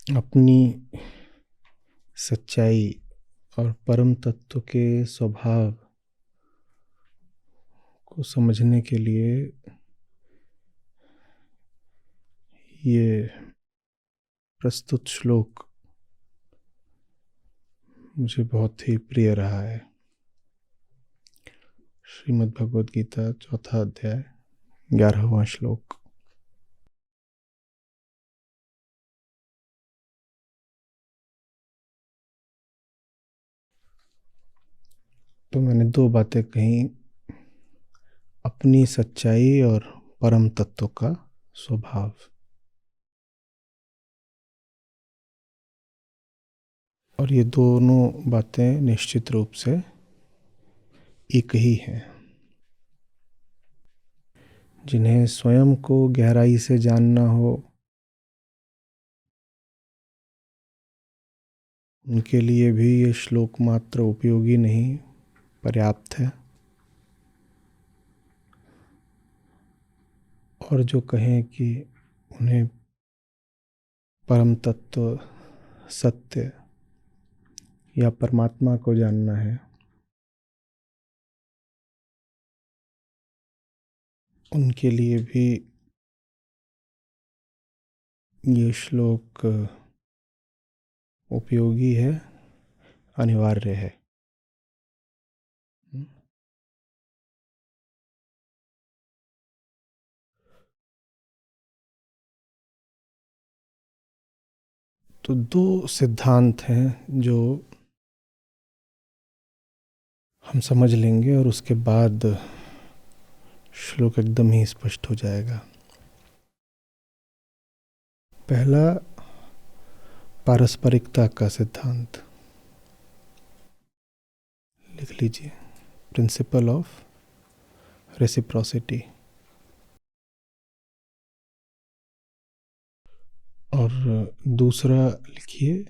अपनी सच्चाई और परम तत्व के स्वभाव को समझने के लिए ये प्रस्तुत श्लोक मुझे बहुत ही प्रिय रहा है। श्रीमद् भगवद गीता 4 अध्याय 11वां श्लोक। तो मैंने दो बातें कही, अपनी सच्चाई और परम तत्व का स्वभाव। और ये दोनों बातें निश्चित रूप से एक ही हैं। जिन्हें स्वयं को गहराई से जानना हो उनके लिए भी ये श्लोक मात्र उपयोगी नहीं, पर्याप्त है। और जो कहें कि उन्हें परम तत्व, सत्य या परमात्मा को जानना है, उनके लिए भी ये श्लोक उपयोगी है, अनिवार्य है। तो दो सिद्धांत हैं जो हम समझ लेंगे और उसके बाद श्लोक एकदम ही स्पष्ट हो जाएगा। पहला, पारस्परिकता का सिद्धांत। लिख लीजिए, प्रिंसिपल ऑफ रेसिप्रोसिटी। और दूसरा लिखिए,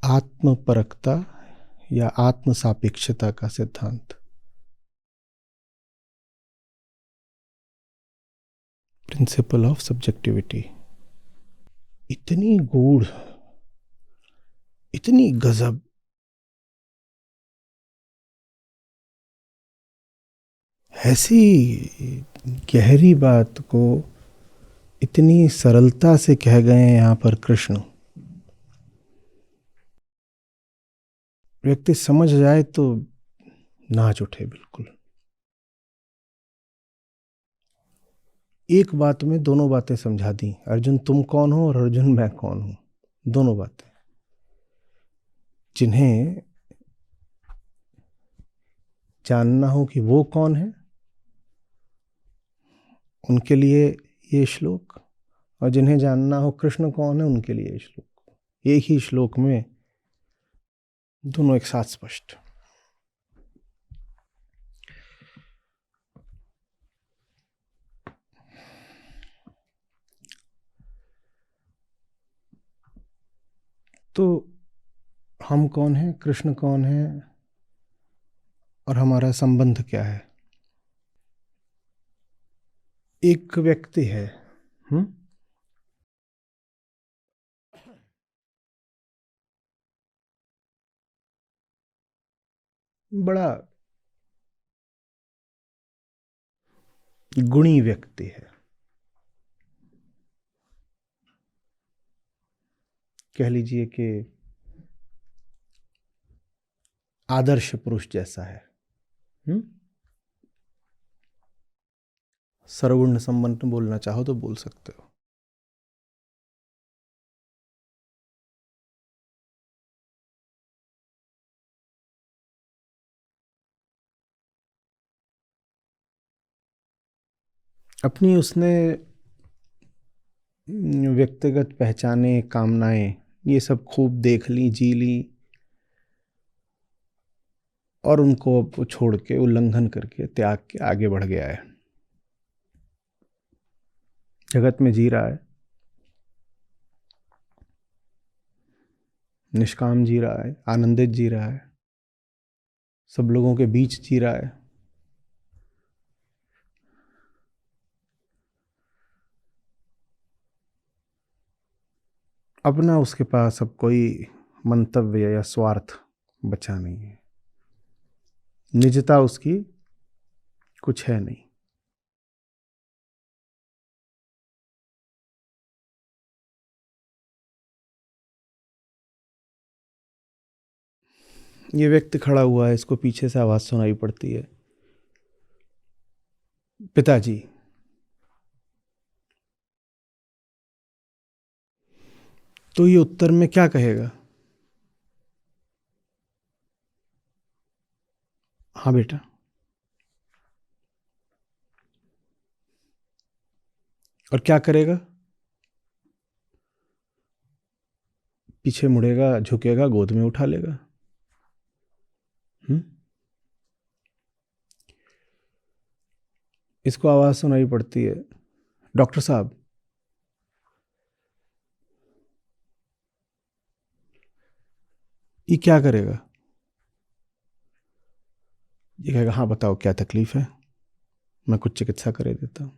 आत्मपरकता या आत्म सापेक्षता का सिद्धांत। Principle of subjectivity. इतनी गूढ़, इतनी गजब, ऐसी गहरी बात को इतनी सरलता से कह गए हैं यहाँ पर कृष्ण। व्यक्ति समझ जाए तो नाच उठे बिल्कुल। एक बात में दोनों बातें समझा दी, अर्जुन तुम कौन हो और अर्जुन मैं कौन हूं। दोनों बातें जिन्हें जानना हो कि वो कौन है, उनके लिए ये श्लोक, और जिन्हें जानना हो कृष्ण कौन है, उनके लिए ये श्लोक। एक ही श्लोक में दोनों एक साथ स्पष्ट। तो हम कौन हैं, कृष्ण कौन है, और हमारा संबंध क्या है। एक व्यक्ति है, बड़ा गुणी व्यक्ति है, कह लीजिए कि आदर्श पुरुष जैसा है। सर्वगुण संपन्न बोलना चाहो तो बोल सकते हो। अपनी उसने व्यक्तिगत पहचाने, कामनाएं, ये सब खूब देख ली, जी ली, और उनको छोड़ के, उल्लंघन करके, त्याग के आगे बढ़ गया है। जगत में जी रहा है, निष्काम जी रहा है, आनंदित जी रहा है, सब लोगों के बीच जी रहा है। अपना उसके पास अब कोई मंतव्य या स्वार्थ बचा नहीं है, निजता उसकी कुछ है नहीं। ये व्यक्ति खड़ा हुआ है, इसको पीछे से आवाज सुनाई पड़ती है, पिताजी। तो ये उत्तर में क्या कहेगा? हाँ बेटा। और क्या करेगा? पीछे मुड़ेगा, झुकेगा, गोद में उठा लेगा। इसको आवाज सुनाई पड़ती है, डॉक्टर साहब। ये क्या करेगा? ये कहेगा हाँ बताओ क्या तकलीफ है, मैं कुछ चिकित्सा करे देता हूँ।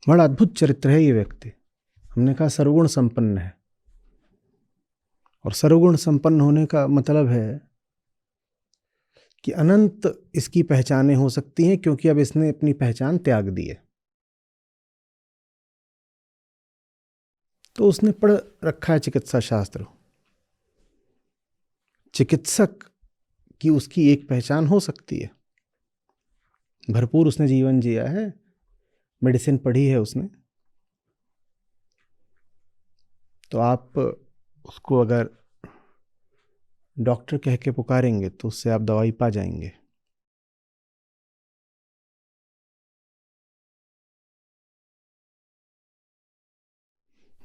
बड़ा अद्भुत चरित्र है ये व्यक्ति। हमने कहा सर्वगुण संपन्न है, और सर्वगुण संपन्न होने का मतलब है कि अनंत इसकी पहचानें हो सकती हैं, क्योंकि अब इसने अपनी पहचान त्याग दी है। तो उसने पढ़ रखा है चिकित्सा शास्त्र। चिकित्सक की उसकी एक पहचान हो सकती है, भरपूर उसने जीवन जिया है, मेडिसिन पढ़ी है उसने। तो आप उसको अगर डॉक्टर कह के पुकारेंगे तो उससे आप दवाई पा जाएंगे।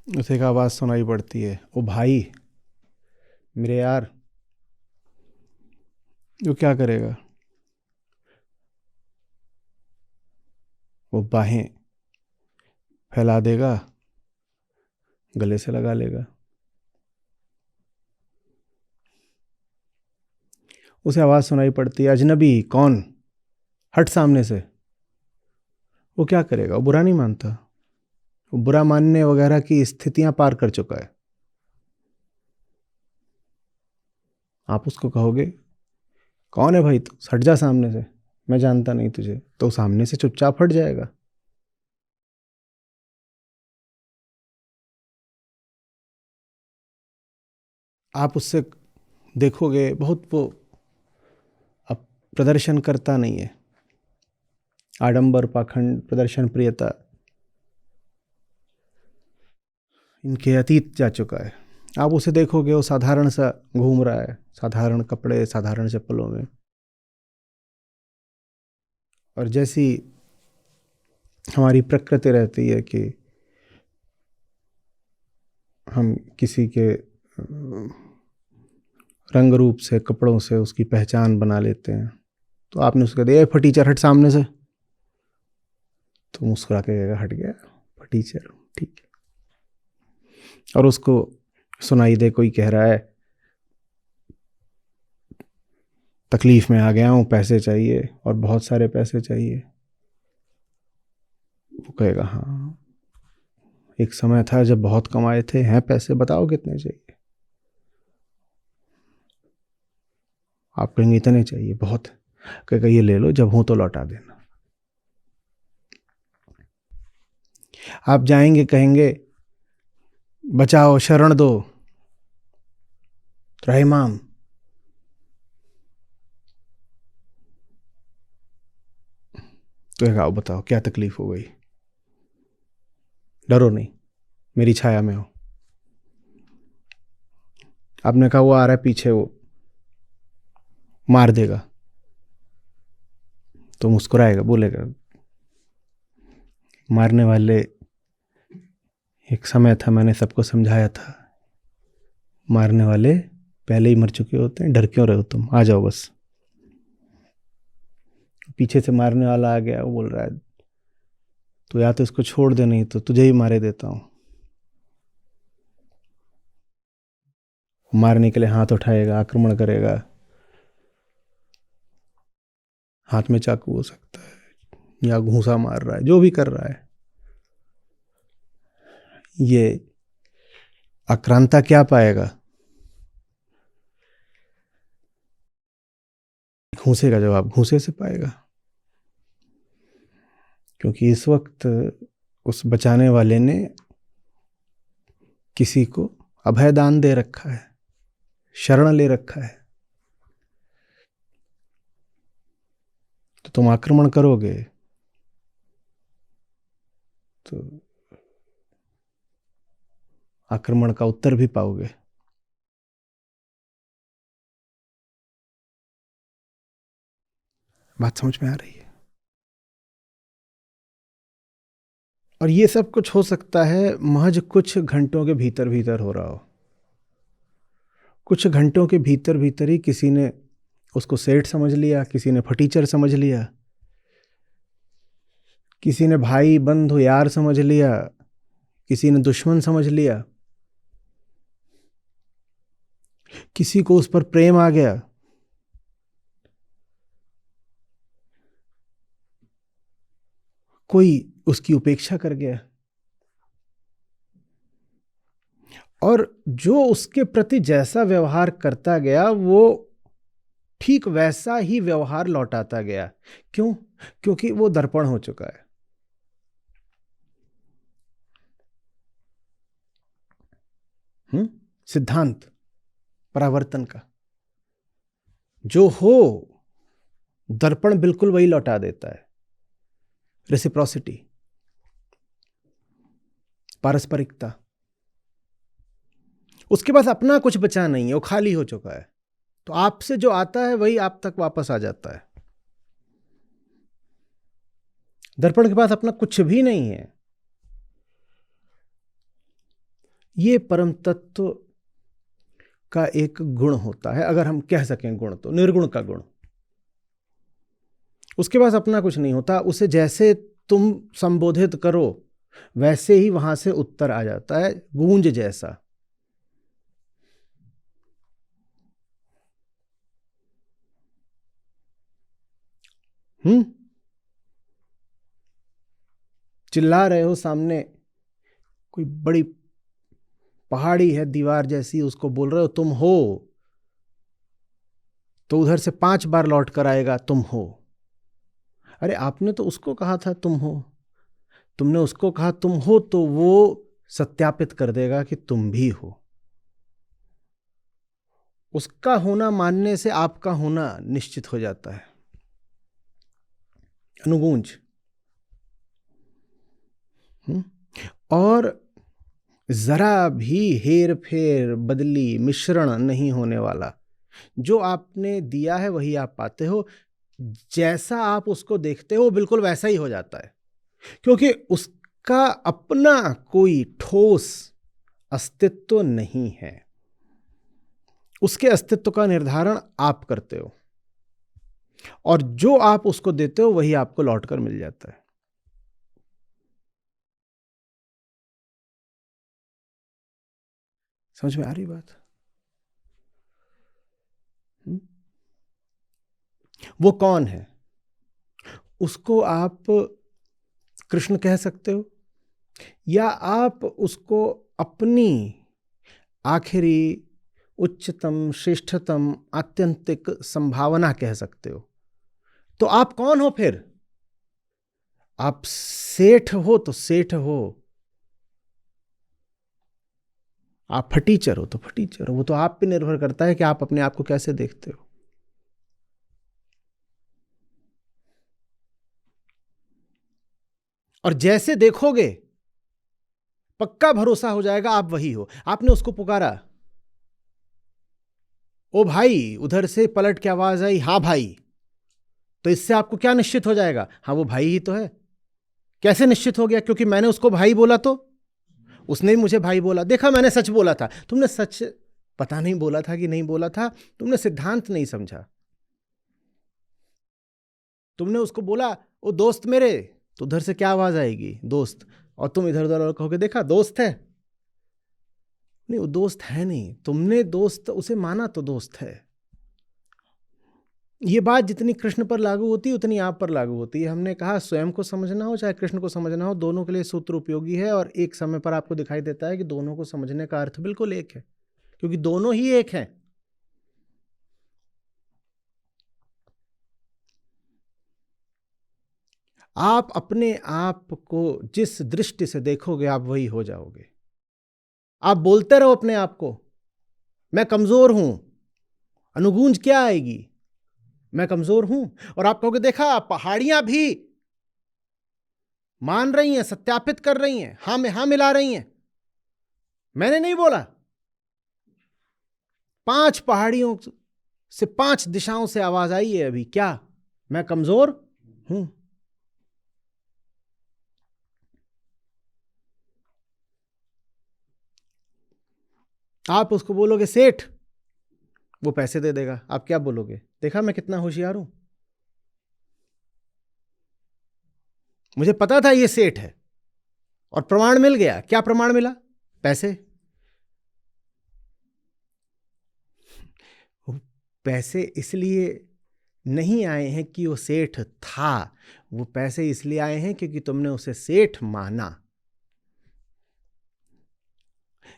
उसे एक आवाज सुनाई पड़ती है, ओ भाई मेरे यार। वो क्या करेगा? वो बाहें फैला देगा, गले से लगा लेगा। उसे आवाज सुनाई पड़ती है, अजनबी कौन, हट सामने से। वो क्या करेगा? वो बुरा नहीं मानता, वो बुरा मानने वगैरह की स्थितियां पार कर चुका है। आप उसको कहोगे कौन है भाई तू, हट जा सामने से, मैं जानता नहीं तुझे, तो सामने से चुपचाप हट जाएगा। आप उससे देखोगे बहुत वो अब प्रदर्शन करता नहीं है, आडंबर, पाखंड, प्रदर्शन प्रियता इनके अतीत जा चुका है। आप उसे देखोगे वो साधारण सा घूम रहा है, साधारण कपड़े, साधारण चप्पलों में। और जैसी हमारी प्रकृति रहती है कि हम किसी के रंग रूप से, कपड़ों से उसकी पहचान बना लेते हैं। तो आपने उसको दिया फटीचर हट सामने से, तो मुस्कुरा के कहेगा हट गया फटीचर, ठीक है। और उसको सुनाई दे कोई कह रहा है तकलीफ में आ गया हूँ, पैसे चाहिए और बहुत सारे पैसे चाहिए, वो कहेगा हाँ एक समय था जब बहुत कमाए थे, हैं पैसे, बताओ कितने चाहिए। आप कहेंगे इतने चाहिए, बहुत। कहेगा ये ले लो, जब हो तो लौटा देना। आप जाएंगे, कहेंगे बचाओ, शरण दो, रहमाम। तो कहेगा बताओ क्या तकलीफ हो गई, डरो नहीं, मेरी छाया में हो। आपने कहा वो आ रहा है पीछे, वो मार देगा, तो मुस्कुराएगा, बोलेगा मारने वाले एक समय था, मैंने सबको समझाया था, मारने वाले पहले ही मर चुके होते हैं, डर क्यों रहे हो तुम, आ जाओ बस। पीछे से मारने वाला आ गया, वो बोल रहा है तो या तो इसको छोड़ दे, नहीं तो तुझे ही मारे देता हूं। मारने के लिए हाथ उठाएगा, आक्रमण करेगा, हाथ में चाकू हो सकता है, या घूंसा मार रहा है, जो भी कर रहा है। ये आक्रांता क्या पाएगा? घूंसे का जवाब घूंसे से पाएगा, क्योंकि इस वक्त उस बचाने वाले ने किसी को अभयदान दे रखा है, शरण ले रखा है। तो तुम आक्रमण करोगे तो आक्रमण का उत्तर भी पाओगे। बात समझ में आ रही है? और ये सब कुछ हो सकता है महज कुछ घंटों के भीतर भीतर हो रहा हो। कुछ घंटों के भीतर भीतर ही किसी ने उसको सेठ समझ लिया, किसी ने फटीचर समझ लिया, किसी ने भाई बंधु यार समझ लिया, किसी ने दुश्मन समझ लिया, किसी को उस पर प्रेम आ गया, कोई उसकी उपेक्षा कर गया, और जो उसके प्रति जैसा व्यवहार करता गया वो ठीक वैसा ही व्यवहार लौटाता गया। क्यों? क्योंकि वो दर्पण हो चुका है। सिद्धांत परावर्तन का जो हो, दर्पण बिल्कुल वही लौटा देता है। रेसिप्रोसिटी, पारस्परिकता। उसके पास अपना कुछ बचा नहीं है, वो खाली हो चुका है। तो आपसे जो आता है वही आप तक वापस आ जाता है। दर्पण के पास अपना कुछ भी नहीं है। ये परम तत्व का एक गुण होता है, अगर हम कह सकें गुण, तो निर्गुण का गुण। उसके पास अपना कुछ नहीं होता। उसे जैसे तुम संबोधित करो वैसे ही वहां से उत्तर आ जाता है, गूंज जैसा। चिल्ला रहे हो, सामने कोई बड़ी पहाड़ी है दीवार जैसी, उसको बोल रहे हो तुम हो, तो उधर से 5 बार लौट कर आएगा तुम हो। अरे आपने तो उसको कहा था तुम हो, तुमने उसको कहा तुम हो, तो वो सत्यापित कर देगा कि तुम भी हो। उसका होना मानने से आपका होना निश्चित हो जाता है। अनुगूंज। और जरा भी हेर फेर बदली मिश्रण नहीं होने वाला। जो आपने दिया है वही आप पाते हो, जैसा आप उसको देखते हो बिल्कुल वैसा ही हो जाता है, क्योंकि उसका अपना कोई ठोस अस्तित्व नहीं है। उसके अस्तित्व का निर्धारण आप करते हो, और जो आप उसको देते हो वही आपको लौटकर मिल जाता है। समझ में आ रही बात? वो कौन है? उसको आप कृष्ण कह सकते हो, या आप उसको अपनी आखिरी उच्चतम श्रेष्ठतम आत्यंतिक संभावना कह सकते हो। तो आप कौन हो फिर? आप सेठ हो तो सेठ हो, आप फटीचर हो तो फटीचर हो। वो तो आप पे निर्भर करता है कि आप अपने आप को कैसे देखते हो। और जैसे देखोगे पक्का भरोसा हो जाएगा आप वही हो। आपने उसको पुकारा, ओ भाई, उधर से पलट के आवाज आई, हाँ भाई। तो इससे आपको क्या निश्चित हो जाएगा? हाँ वो भाई ही तो है। कैसे निश्चित हो गया? क्योंकि मैंने उसको भाई बोला, तो उसने भी मुझे भाई बोला। देखा, मैंने सच बोला था। तुमने सच पता नहीं बोला था कि नहीं बोला था, तुमने सिद्धांत नहीं समझा। तुमने उसको बोला ओ दोस्त मेरे, तो उधर से क्या आवाज आएगी? दोस्त। और तुम इधर उधर कहोगे देखा दोस्त है। नहीं, वो दोस्त है नहीं। तुमने दोस्त उसे माना तो दोस्त है। ये बात जितनी कृष्ण पर लागू होती है उतनी आप पर लागू होती है। हमने कहा स्वयं को समझना हो चाहे कृष्ण को समझना हो, दोनों के लिए सूत्र उपयोगी है, और एक समय पर आपको दिखाई देता है कि दोनों को समझने का अर्थ बिल्कुल एक है, क्योंकि दोनों ही एक हैं। आप अपने आप को जिस दृष्टि से देखोगे आप वही हो जाओगे। आप बोलते रहो अपने आप को, मैं कमजोर हूं, अनुगूंज क्या आएगी, मैं कमजोर हूं, और आप कहोगे देखा पहाड़ियां भी मान रही हैं, सत्यापित कर रही हैं, हां में हां मिला रही हैं, मैंने नहीं बोला। 5 पहाड़ियों से 5 दिशाओं से आवाज आई है अभी, क्या मैं कमजोर हूं। आप उसको बोलोगे सेठ, वो पैसे दे देगा, आप क्या बोलोगे, देखा मैं कितना होशियार हूं, मुझे पता था ये सेठ है, और प्रमाण मिल गया। क्या प्रमाण मिला, पैसे। पैसे इसलिए नहीं आए हैं कि वो सेठ था, वो पैसे इसलिए आए हैं क्योंकि तुमने उसे सेठ माना।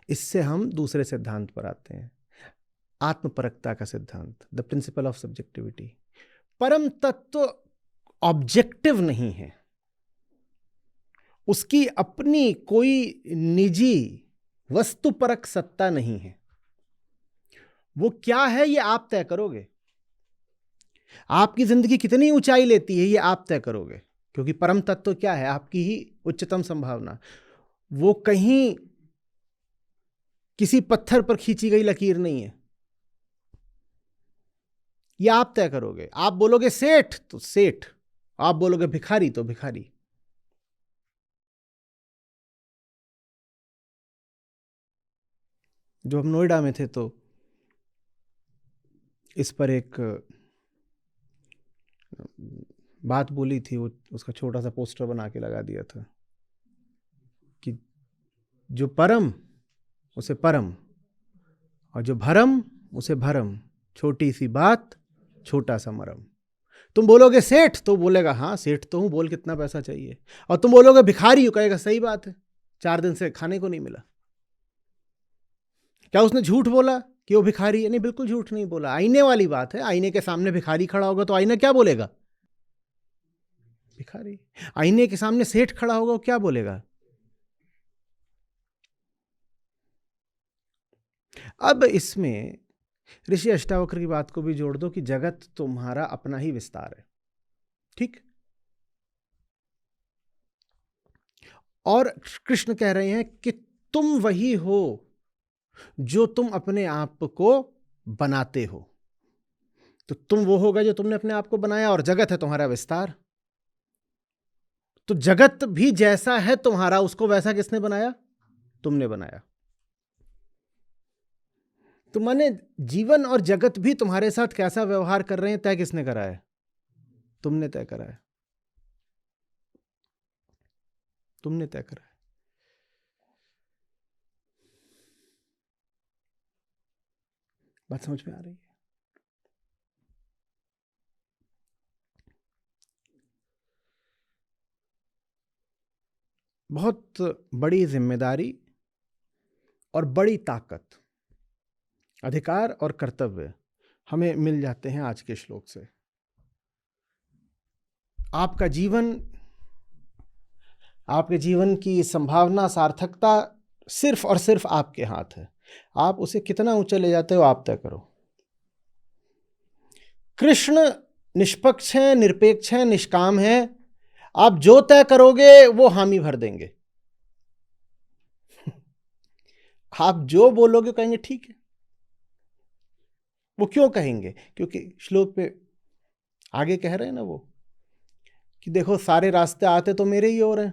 इससे हम दूसरे सिद्धांत पर आते हैं, आत्मपरकता का सिद्धांत, द प्रिंसिपल ऑफ सब्जेक्टिविटी। परम तत्व ऑब्जेक्टिव नहीं है, उसकी अपनी कोई निजी वस्तुपरक सत्ता नहीं है। वो क्या है ये आप तय करोगे। आपकी जिंदगी कितनी ऊंचाई लेती है ये आप तय करोगे, क्योंकि परम तत्व क्या है, आपकी ही उच्चतम संभावना। वो कहीं किसी पत्थर पर खींची गई लकीर नहीं है, ये आप तय करोगे। आप बोलोगे सेठ तो सेठ, आप बोलोगे भिखारी तो भिखारी। जो हम नोएडा में थे तो इस पर एक बात बोली थी, वो उसका छोटा सा पोस्टर बना के लगा दिया था कि जो परम उसे परम, और जो भरम उसे भरम, छोटी सी बात छोटा सा मरम। तुम बोलोगे सेठ तो बोलेगा हाँ सेठ तो हूं, बोल कितना पैसा चाहिए। और तुम बोलोगे भिखारी, कहेगा सही बात है, 4 दिन से खाने को नहीं मिला। क्या उसने झूठ बोला कि वो भिखारी है? नहीं, बिल्कुल झूठ नहीं बोला। आईने वाली बात है, आईने के सामने भिखारी खड़ा होगा तो आईना क्या बोलेगा, भिखारी। आईने के सामने सेठ खड़ा होगा वो क्या बोलेगा। अब इसमें ऋषि अष्टावक्र की बात को भी जोड़ दो कि जगत तुम्हारा अपना ही विस्तार है, ठीक। और कृष्ण कह रहे हैं कि तुम वही हो जो तुम अपने आप को बनाते हो। तो तुम वो होगा जो तुमने अपने आप को बनाया, और जगत है तुम्हारा विस्तार। तो जगत भी जैसा है तुम्हारा, उसको वैसा किसने बनाया, तुमने बनाया। तो माने जीवन और जगत भी तुम्हारे साथ कैसा व्यवहार कर रहे हैं तय किसने करा है, तुमने तय करा है, तुमने तय करा है। बात समझ में आ रही है। बहुत बड़ी जिम्मेदारी और बड़ी ताकत, अधिकार और कर्तव्य हमें मिल जाते हैं आज के श्लोक से। आपका जीवन, आपके जीवन की संभावना, सार्थकता सिर्फ और सिर्फ आपके हाथ है। आप उसे कितना ऊंचा ले जाते हो आप तय करो। कृष्ण निष्पक्ष हैं, निरपेक्ष हैं, निष्काम हैं। आप जो तय करोगे वो हामी भर देंगे। आप जो बोलोगे कहेंगे ठीक है। वो क्यों कहेंगे, क्योंकि श्लोक पे आगे कह रहे हैं ना वो कि देखो सारे रास्ते आते तो मेरे ही ओर हैं,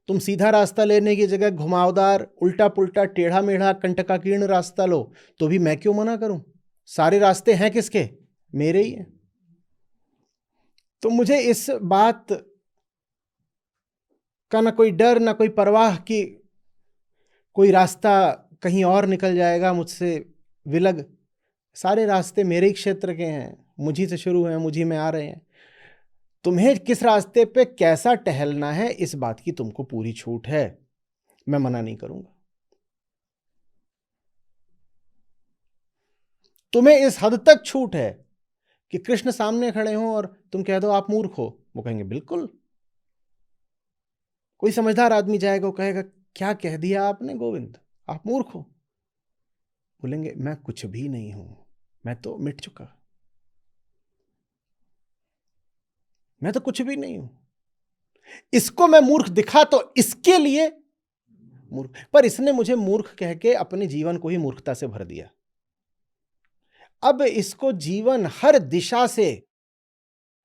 तुम सीधा रास्ता लेने की जगह घुमावदार, उल्टा पुल्टा, टेढ़ा मेढ़ा, कंटकाकीर्ण रास्ता लो तो भी मैं क्यों मना करूं। सारे रास्ते हैं किसके, मेरे ही हैं। तो मुझे इस बात का ना कोई डर ना कोई परवाह कि कोई रास्ता कहीं और निकल जाएगा मुझसे विलग, सारे रास्ते मेरे ही क्षेत्र के हैं, मुझी से शुरू हैं, मुझी में आ रहे हैं। तुम्हें किस रास्ते पे कैसा टहलना है इस बात की तुमको पूरी छूट है, मैं मना नहीं करूंगा। तुम्हें इस हद तक छूट है कि कृष्ण सामने खड़े हों और तुम कह दो आप मूर्ख हो, वो कहेंगे बिल्कुल। कोई समझदार आदमी जाएगा, वो कहेगा क्या कह दिया आपने गोविंद, आप मूर्ख हो। बोलेंगे मैं कुछ भी नहीं हूं, मैं तो मिट चुका, मैं तो कुछ भी नहीं हूं। इसको मैं मूर्ख दिखा तो इसके लिए मूर्ख, पर इसने मुझे मूर्ख कह के अपने जीवन को ही मूर्खता से भर दिया। अब इसको जीवन हर दिशा से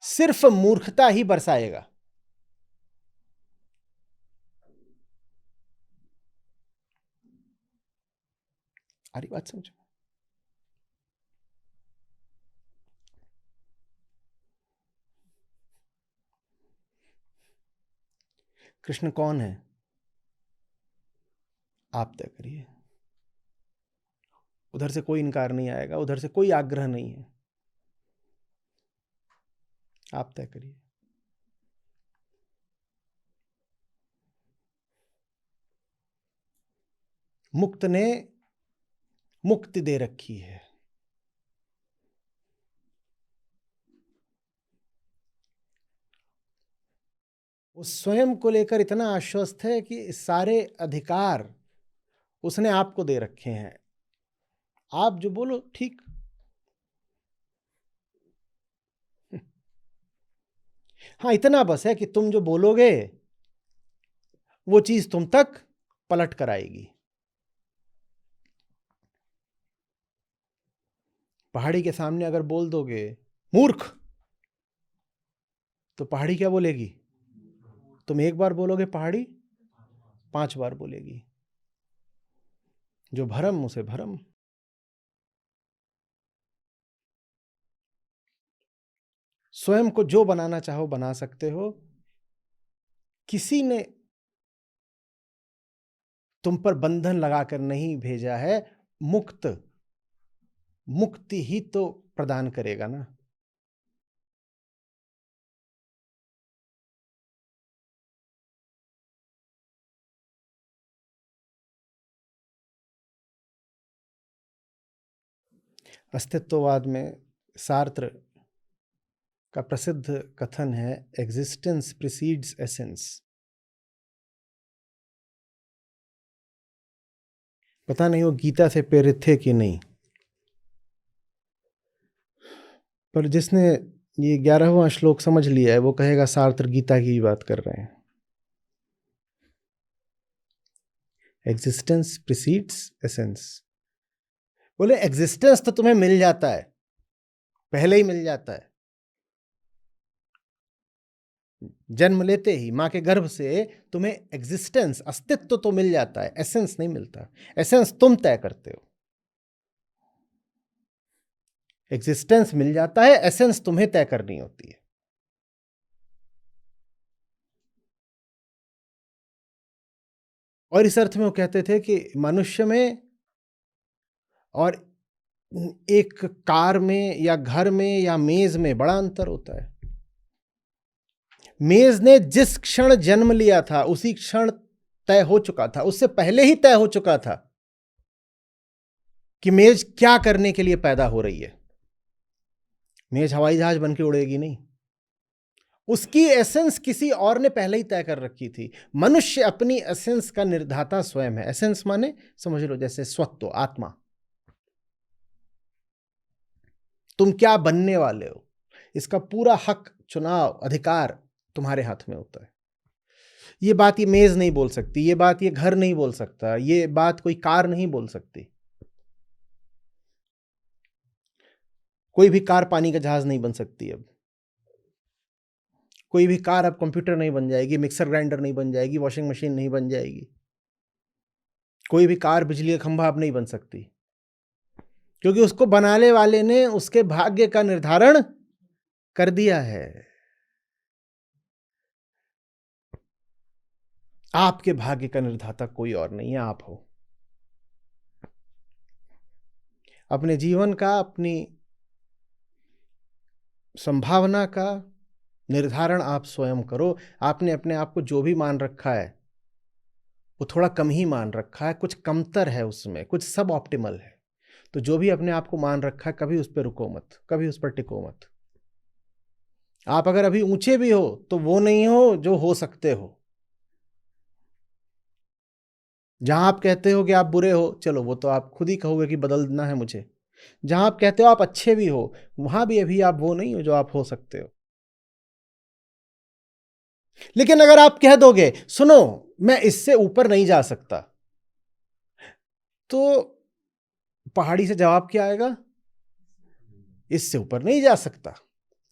सिर्फ मूर्खता ही बरसाएगा। आ रही बात समझो? कृष्ण कौन है आप तय करिए। उधर से कोई इनकार नहीं आएगा, उधर से कोई आग्रह नहीं है, आप तय करिए। मुक्त ने मुक्ति दे रखी है। वो स्वयं को लेकर इतना आश्वस्त है कि सारे अधिकार उसने आपको दे रखे हैं, आप जो बोलो ठीक। हाँ, इतना बस है कि तुम जो बोलोगे वो चीज तुम तक पलट कर आएगी। पहाड़ी के सामने अगर बोल दोगे मूर्ख, तो पहाड़ी क्या बोलेगी? तुम एक बार बोलोगे, पहाड़ी 5 बार बोलेगी। जो भरम उसे भरम। स्वयं को जो बनाना चाहो बना सकते हो, किसी ने तुम पर बंधन लगाकर नहीं भेजा है। मुक्ति ही तो प्रदान करेगा ना। अस्तित्ववाद में सार्त्र का प्रसिद्ध कथन है, एग्जिस्टेंस प्रीसीड्स एसेंस। पता नहीं वो गीता से प्रेरित थे कि नहीं, पर जिसने ये 11वां श्लोक समझ लिया है वो कहेगा सार्त्र गीता की बात कर रहे हैं। Existence precedes essence. बोले एग्जिस्टेंस तो तुम्हें मिल जाता है, पहले ही मिल जाता है। जन्म लेते ही मां के गर्भ से तुम्हें एग्जिस्टेंस, अस्तित्व तो मिल जाता है, एसेंस नहीं मिलता। एसेंस तुम तय करते हो। एग्जिस्टेंस मिल जाता है, एसेंस तुम्हें तय करनी होती है। और इस अर्थ में वो कहते थे कि मनुष्य में और एक कार में या घर में या मेज में बड़ा अंतर होता है। मेज ने जिस क्षण जन्म लिया था उसी क्षण तय हो चुका था, उससे पहले ही तय हो चुका था कि मेज क्या करने के लिए पैदा हो रही है। मेज हवाई जहाज बन के उड़ेगी नहीं, उसकी एसेंस किसी और ने पहले ही तय कर रखी थी। मनुष्य अपनी एसेंस का निर्धाता स्वयं है। एसेंस माने समझ लो जैसे स्वत्व, आत्मा। तुम क्या बनने वाले हो, इसका पूरा हक, चुनाव, अधिकार तुम्हारे हाथ में होता है। ये बात ये मेज नहीं बोल सकती, ये बात ये घर नहीं बोल सकता, ये बात कोई कार नहीं बोल सकती। कोई भी कार पानी का जहाज नहीं बन सकती। अब कोई भी कार अब कंप्यूटर नहीं बन जाएगी, मिक्सर ग्राइंडर नहीं बन जाएगी, वॉशिंग मशीन नहीं बन जाएगी। कोई भी कार बिजली का खंभा अब नहीं बन सकती, क्योंकि उसको बनाने वाले ने उसके भाग्य का निर्धारण कर दिया है। आपके भाग्य का निर्धाता कोई और नहीं है, आप हो। अपने जीवन का, अपनी संभावना का निर्धारण आप स्वयं करो। आपने अपने आप को जो भी मान रखा है वो थोड़ा कम ही मान रखा है, कुछ कमतर है उसमें, कुछ सब ऑप्टिमल है। तो जो भी अपने आप को मान रखा है, कभी उस पर रुको मत, कभी उस पर टिको मत। आप अगर अभी ऊंचे भी हो तो वो नहीं हो जो हो सकते हो। जहां आप कहते हो कि आप बुरे हो, चलो वो तो आप खुद ही कहोगे कि बदलना है मुझे। जहां आप कहते हो आप अच्छे भी हो, वहां भी अभी आप वो नहीं हो जो आप हो सकते हो। लेकिन अगर आप कह दोगे सुनो मैं इससे ऊपर नहीं जा सकता, तो पहाड़ी से जवाब क्या आएगा? इससे ऊपर नहीं जा सकता।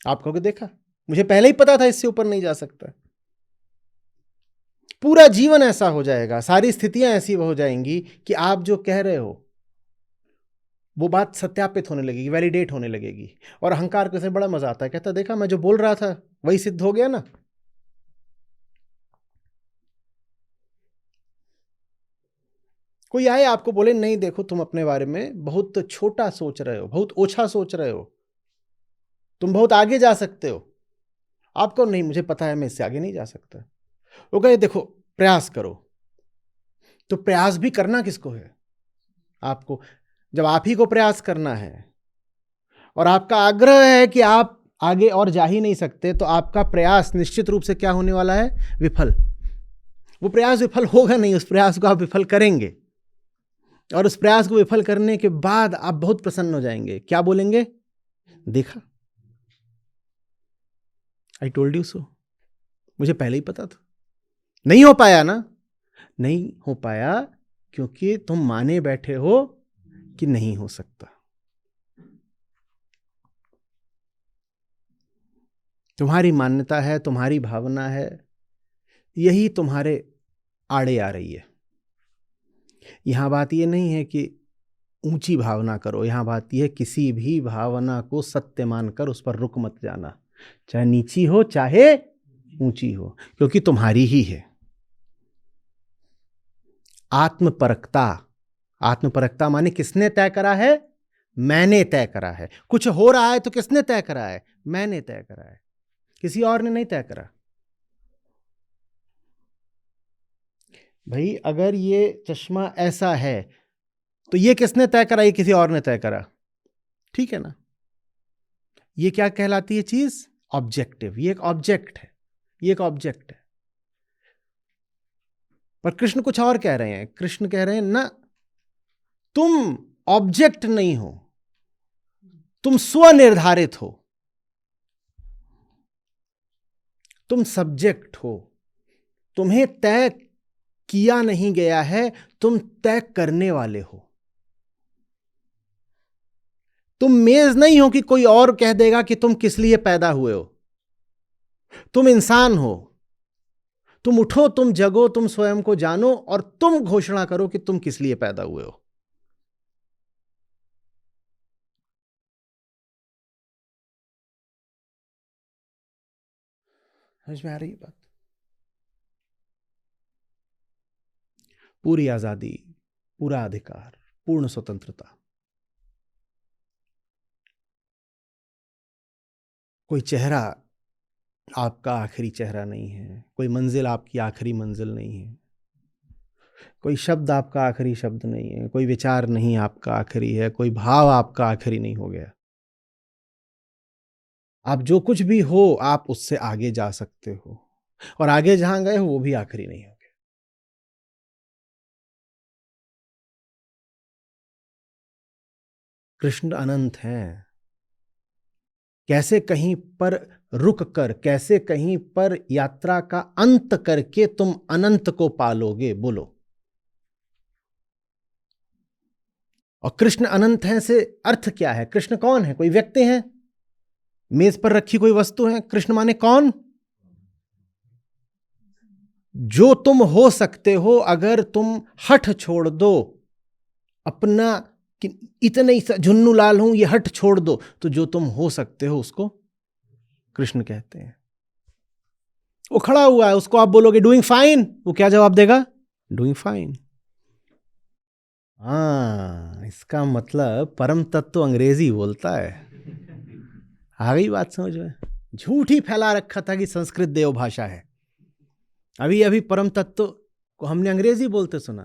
आप कहोगे देखा, मुझे पहले ही पता था इससे ऊपर नहीं जा सकता। पूरा जीवन ऐसा हो जाएगा, सारी स्थितियां ऐसी हो जाएंगी कि आप जो कह रहे हो वो बात सत्यापित होने लगेगी, वैलिडेट होने लगेगी। और अहंकार को इसमें बड़ा मजा आता है, कहता देखा मैं जो बोल रहा था वही सिद्ध हो गया ना। कोई आए आपको बोले नहीं देखो तुम अपने बारे में बहुत छोटा सोच रहे हो, बहुत ओछा सोच रहे हो, तुम बहुत आगे जा सकते हो। आपको नहीं, मुझे पता है मैं इससे आगे नहीं जा सकता। वो कहे देखो प्रयास करो। तो प्रयास भी करना किसको है? आपको। जब आप ही को प्रयास करना है और आपका आग्रह है कि आप आगे और जा ही नहीं सकते, तो आपका प्रयास निश्चित रूप से क्या होने वाला है? विफल। वो प्रयास विफल होगा नहीं, उस प्रयास को आप विफल करेंगे। और उस प्रयास को विफल करने के बाद आप बहुत प्रसन्न हो जाएंगे। क्या बोलेंगे? देखा, आई टोल्ड यू सो, मुझे पहले ही पता था। नहीं हो पाया ना? नहीं हो पाया क्योंकि तुम माने बैठे हो कि नहीं हो सकता। तुम्हारी मान्यता है, तुम्हारी भावना है, यही तुम्हारे आड़े आ रही है। यहां बात यह नहीं है कि ऊंची भावना करो, यहां बात यह है किसी भी भावना को सत्य मानकर उस पर रुक मत जाना, चाहे नीची हो चाहे ऊंची हो, क्योंकि तुम्हारी ही है। आत्मपरकता, आत्मपरकता माने किसने तय करा है? मैंने तय करा है। कुछ हो रहा है तो किसने तय करा है? मैंने तय करा है, किसी और ने नहीं तय करा। भाई अगर ये चश्मा ऐसा है तो ये किसने तय करा? ये किसी और ने तय करा, ठीक है ना? ये क्या कहलाती है चीज? ऑब्जेक्टिव। ये एक ऑब्जेक्ट है, ये एक ऑब्जेक्ट है। पर कृष्ण कुछ और कह रहे हैं। कृष्ण कह रहे हैं ना, तुम ऑब्जेक्ट नहीं हो, तुम स्वनिर्धारित हो, तुम सब्जेक्ट हो। तुम्हें तय किया नहीं गया है, तुम तय करने वाले हो। तुम मेज नहीं हो कि कोई और कह देगा कि तुम किस लिए पैदा हुए हो। तुम इंसान हो। तुम उठो, तुम जगो, तुम स्वयं को जानो और तुम घोषणा करो कि तुम किस लिए पैदा हुए हो। समझ में आ रही है बात? पूरी आजादी, पूरा अधिकार, पूर्ण स्वतंत्रता। कोई चेहरा आपका आखिरी चेहरा नहीं है, कोई मंजिल आपकी आखिरी मंजिल नहीं है, कोई शब्द आपका आखिरी शब्द नहीं है, कोई विचार नहीं आपका आखिरी है, कोई भाव आपका आखिरी नहीं हो गया। आप जो कुछ भी हो आप उससे आगे जा सकते हो, और आगे जहां गए हो वो भी आखिरी नहीं हो गया। कृष्ण अनंत हैं। कैसे कहीं पर रुक कर, कैसे कहीं पर यात्रा का अंत करके तुम अनंत को पालोगे? बोलो। और कृष्ण अनंत हैं से अर्थ क्या है? कृष्ण कौन है? कोई व्यक्ति है? मेज पर रखी कोई वस्तु है? कृष्ण माने कौन? जो तुम हो सकते हो, अगर तुम हठ छोड़ दो अपना कि इतने ही झुन्नू लाल हूं, ये हठ छोड़ दो, तो जो तुम हो सकते हो उसको कृष्ण कहते हैं। वो खड़ा हुआ है, उसको आप बोलोगे डूइंग फाइन, वो क्या जवाब देगा? Doing fine. हाँ, इसका मतलब परम तत्व अंग्रेजी बोलता है। आ गई बात समझ में? झूठ ही फैला रखा था कि संस्कृत देव भाषा है। अभी अभी परम तत्व को हमने अंग्रेजी बोलते सुना।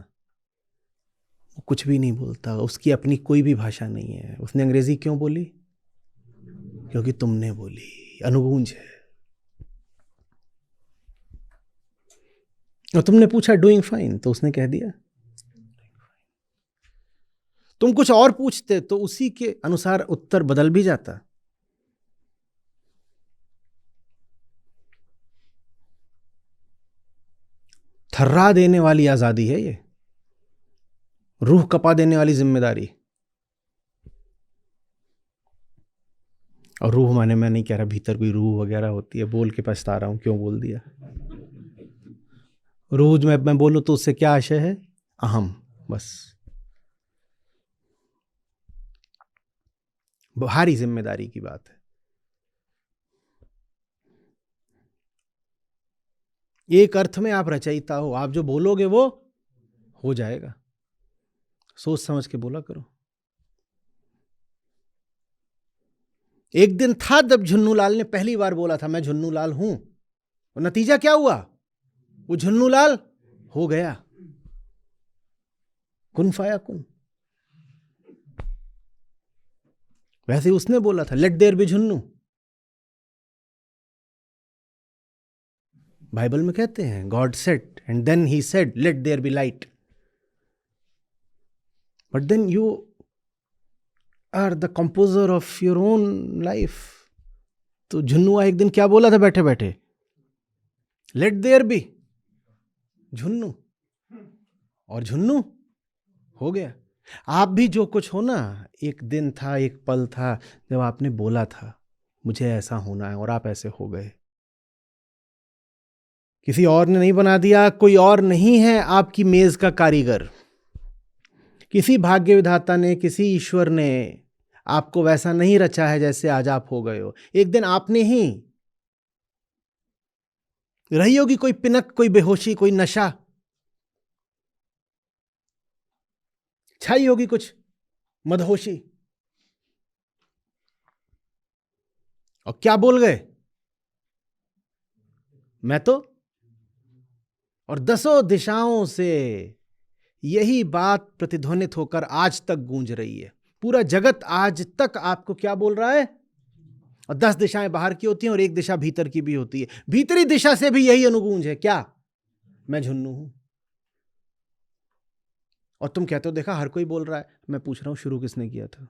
वो कुछ भी नहीं बोलता, उसकी अपनी कोई भी भाषा नहीं है। उसने अंग्रेजी क्यों बोली? क्योंकि तुमने बोली, अनुगूंज है। और तुमने पूछा डूइंग फाइन, तो उसने कह दिया। तुम कुछ और पूछते तो उसी के अनुसार उत्तर बदल भी जाता। थर्रा देने वाली आजादी है ये, रूह कपा देने वाली जिम्मेदारी। और रूह माने, मैं नहीं कह रहा भीतर कोई रूह वगैरह होती है, बोल के पछता रहा हूं क्यों बोल दिया। रूह मैं बोलूं तो उससे क्या आशय है? अहम, बस। भारी जिम्मेदारी की बात है। एक अर्थ में आप रचयिता हो, आप जो बोलोगे वो हो जाएगा। सोच समझ के बोला करो। एक दिन था जब झुन्नूलाल ने पहली बार बोला था मैं झुन्नूलाल हूं, और नतीजा क्या हुआ? वो झुन्नूलाल हो गया। कुन फाया कुन। वैसे उसने बोला था let there be Jhunnu. Bible में कहते हैं God said and then he said let there be light. But then you are the composer of your own life. तो झुन्नुआ एक दिन क्या बोला था बैठे बैठे? लेट देयर बी झुन्नू, और झुन्नू हो गया। आप भी जो कुछ हो ना, एक दिन था, एक पल था जब आपने बोला था मुझे ऐसा होना है, और आप ऐसे हो गए। किसी और ने नहीं बना दिया, कोई और नहीं है आपकी मेज का कारीगर। किसी भाग्य विधाता ने, किसी ईश्वर ने आपको वैसा नहीं रचा है जैसे आज आप हो गए हो। एक दिन आपने ही रही होगी कोई पिनक, कोई बेहोशी, कोई नशा छाई होगी, कुछ मदहोशी, और क्या बोल गए? मैं तो। और दसों दिशाओं से यही बात प्रतिध्वनित होकर आज तक गूंज रही है। पूरा जगत आज तक आपको क्या बोल रहा है? और 10 दिशाएं बाहर की होती हैं और एक दिशा भीतर की भी होती है। भीतरी दिशा से भी यही अनुगूंज है, क्या? मैं झुन्नू हूं। और तुम कहते हो देखा हर कोई बोल रहा है। मैं पूछ रहा हूं शुरू किसने किया था?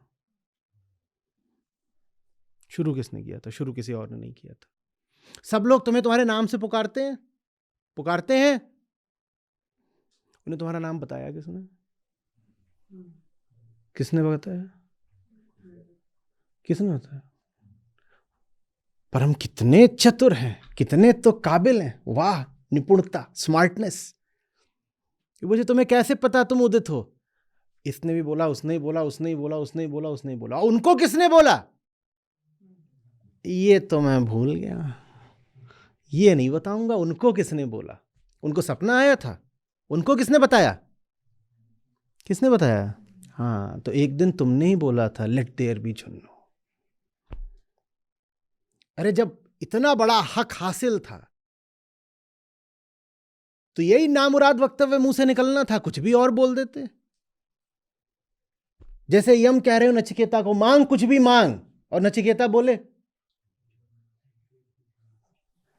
शुरू किसने किया था? शुरू किसी और ने नहीं किया था। सब लोग तुम्हें तुम्हारे नाम से पुकारते हैं, पुकारते हैं। उन्हें तुम्हारा नाम बताया किसने? किसने बताया? किसने बताया? पर हम कितने चतुर हैं, कितने तो काबिल हैं। वाह, निपुणता, स्मार्टनेस। मुझे तुम्हें कैसे पता तुम उदित हो? इसने भी बोला, उसने ही बोला, उसने ही बोला, उसने ही बोला, उसने ही बोला। उनको किसने बोला? ये तो मैं भूल गया, ये नहीं बताऊंगा। उनको किसने बोला? उनको सपना आया था, उनको किसने बताया? किसने बताया? हाँ, तो एक दिन तुमने ही बोला था लेट देयर बी झुन्नू। अरे जब इतना बड़ा हक हासिल था तो यही नामुराद वक्तव्य मुंह से निकलना था, कुछ भी और बोल देते। जैसे यम कह रहे हो नचिकेता को मांग, कुछ भी मांग, और नचिकेता बोले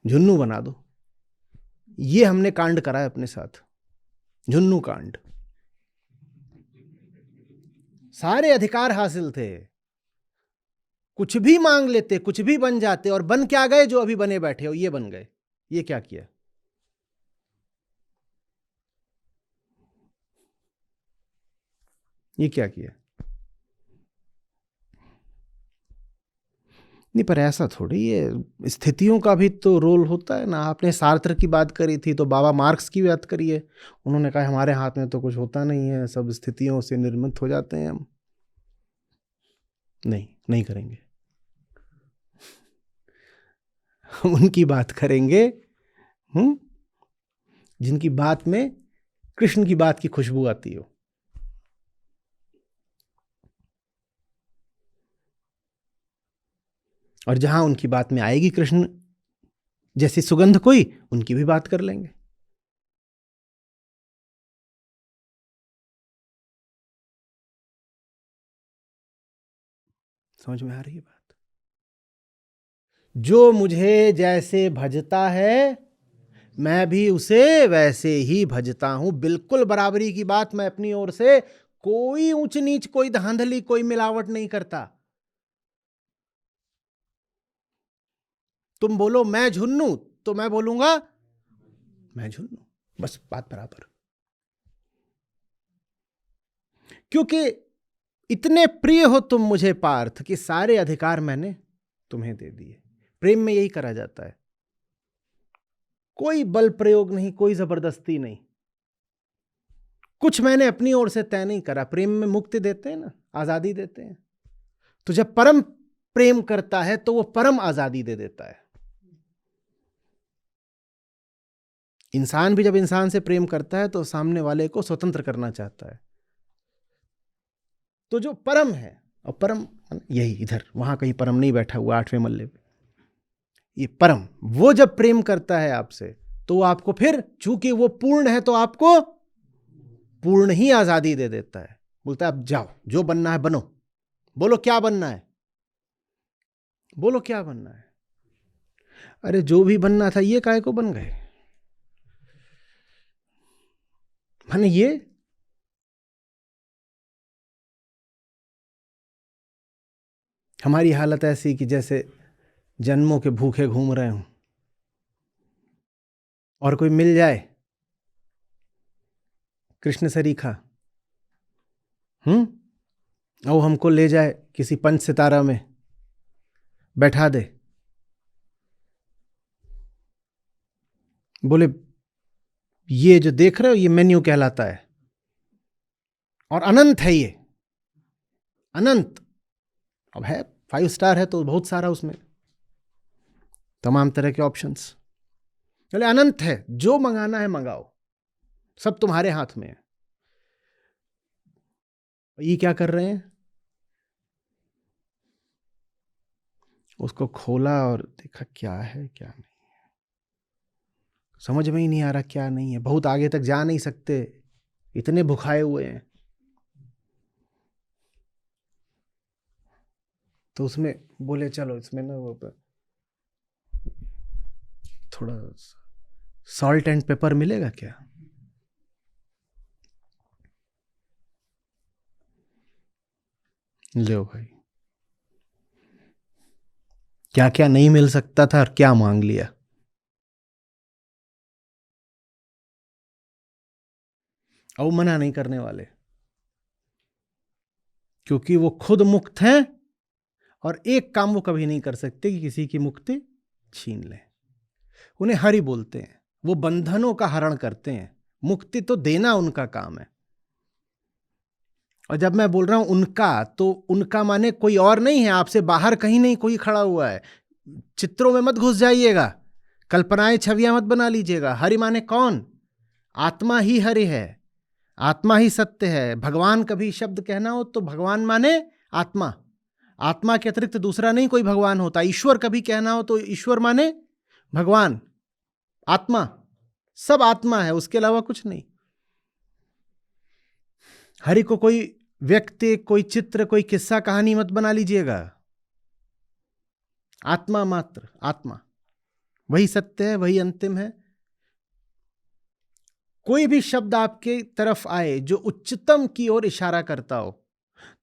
झुन्नू बना दो। ये हमने कांड करा है अपने साथ, झुन्नू कांड। सारे अधिकार हासिल थे, कुछ भी मांग लेते, कुछ भी बन जाते, और बन क्या गए? जो अभी बने बैठे हो, ये बन गए। ये क्या किया? ये क्या किया? नहीं, पर ऐसा थोड़ी, ये स्थितियों का भी तो रोल होता है ना। आपने सार्त्र की बात करी थी, तो बाबा मार्क्स की बात करी है। उन्होंने कहा हमारे हाथ में तो कुछ होता नहीं है, सब स्थितियों से निर्मित हो जाते हैं हम। नहीं, नहीं करेंगे। हम उनकी बात करेंगे जिनकी बात में कृष्ण की बात की खुशबू आती हो। और जहां उनकी बात में आएगी कृष्ण जैसी सुगंध कोई, उनकी भी बात कर लेंगे। समझ में आ रही है बात? जो मुझे जैसे भजता है मैं भी उसे वैसे ही भजता हूं। बिल्कुल बराबरी की बात। मैं अपनी ओर से कोई ऊंच नीच, कोई धांधली, कोई मिलावट नहीं करता। तुम बोलो मैं झुन्नू, तो मैं बोलूंगा मैं झुन्नू, बस बात बराबर। क्योंकि इतने प्रिय हो तुम मुझे पार्थ कि सारे अधिकार मैंने तुम्हें दे दिए। प्रेम में यही करा जाता है, कोई बल प्रयोग नहीं, कोई जबरदस्ती नहीं, कुछ मैंने अपनी ओर से तय नहीं करा। प्रेम में मुक्ति देते हैं ना, आजादी देते हैं। तो जब परम प्रेम करता है तो वो परम आजादी दे देता है। इंसान भी जब इंसान से प्रेम करता है तो सामने वाले को स्वतंत्र करना चाहता है। तो जो परम है, और परम यही इधर, वहां कहीं परम नहीं बैठा हुआ 8वें मल्ले पे, ये परम, वो जब प्रेम करता है आपसे तो वो आपको फिर, चूंकि वो पूर्ण है तो आपको पूर्ण ही आजादी दे देता है। बोलता है अब जाओ, जो बनना है बनो। बोलो क्या बनना है, बोलो क्या बनना है। अरे जो भी बनना था ये काहे को बन गए? माने ये हमारी हालत ऐसी कि जैसे जन्मों के भूखे घूम रहे हूं और कोई मिल जाए कृष्ण सरीखा, और वो हमको ले जाए किसी पंच सितारा में बैठा दे, बोले ये जो देख रहे हो ये मेन्यू कहलाता है और अनंत है, ये अनंत। अब है 5 स्टार है तो बहुत सारा उसमें तमाम तरह के ऑप्शंस। बोले अनंत है, जो मंगाना है मंगाओ, सब तुम्हारे हाथ में है। ये क्या कर रहे हैं? उसको खोला और देखा क्या है क्या नहीं है, समझ में ही नहीं आ रहा क्या नहीं है। बहुत आगे तक जा नहीं सकते, इतने भुखाए हुए हैं। तो उसमें बोले चलो इसमें ना वो थोड़ा सॉल्ट एंड पेपर मिलेगा क्या? लो भाई, क्या क्या नहीं मिल सकता था और क्या मांग लिया। और वो मना नहीं करने वाले, क्योंकि वो खुद मुक्त हैं और एक काम वो कभी नहीं कर सकते कि किसी की मुक्ति छीन ले। उन्हें हरि बोलते हैं, वो बंधनों का हरण करते हैं, मुक्ति तो देना उनका काम है। और जब मैं बोल रहा हूं उनका, तो उनका माने कोई और नहीं है, आपसे बाहर कहीं नहीं कोई खड़ा हुआ है। चित्रों में मत घुस जाइएगा, कल्पनाएं छवियां मत बना लीजिएगा। हरि माने कौन? आत्मा ही हरि है, आत्मा ही सत्य है। भगवान कभी शब्द कहना हो तो भगवान माने आत्मा, आत्मा के अतिरिक्त दूसरा नहीं कोई भगवान होता। ईश्वर कभी कहना हो तो ईश्वर माने भगवान, आत्मा, सब आत्मा है, उसके अलावा कुछ नहीं। हरि को कोई व्यक्ति, कोई चित्र, कोई किस्सा कहानी मत बना लीजिएगा। आत्मा मात्र, आत्मा वही सत्य है, वही अंतिम है। कोई भी शब्द आपके तरफ आए जो उच्चतम की ओर इशारा करता हो,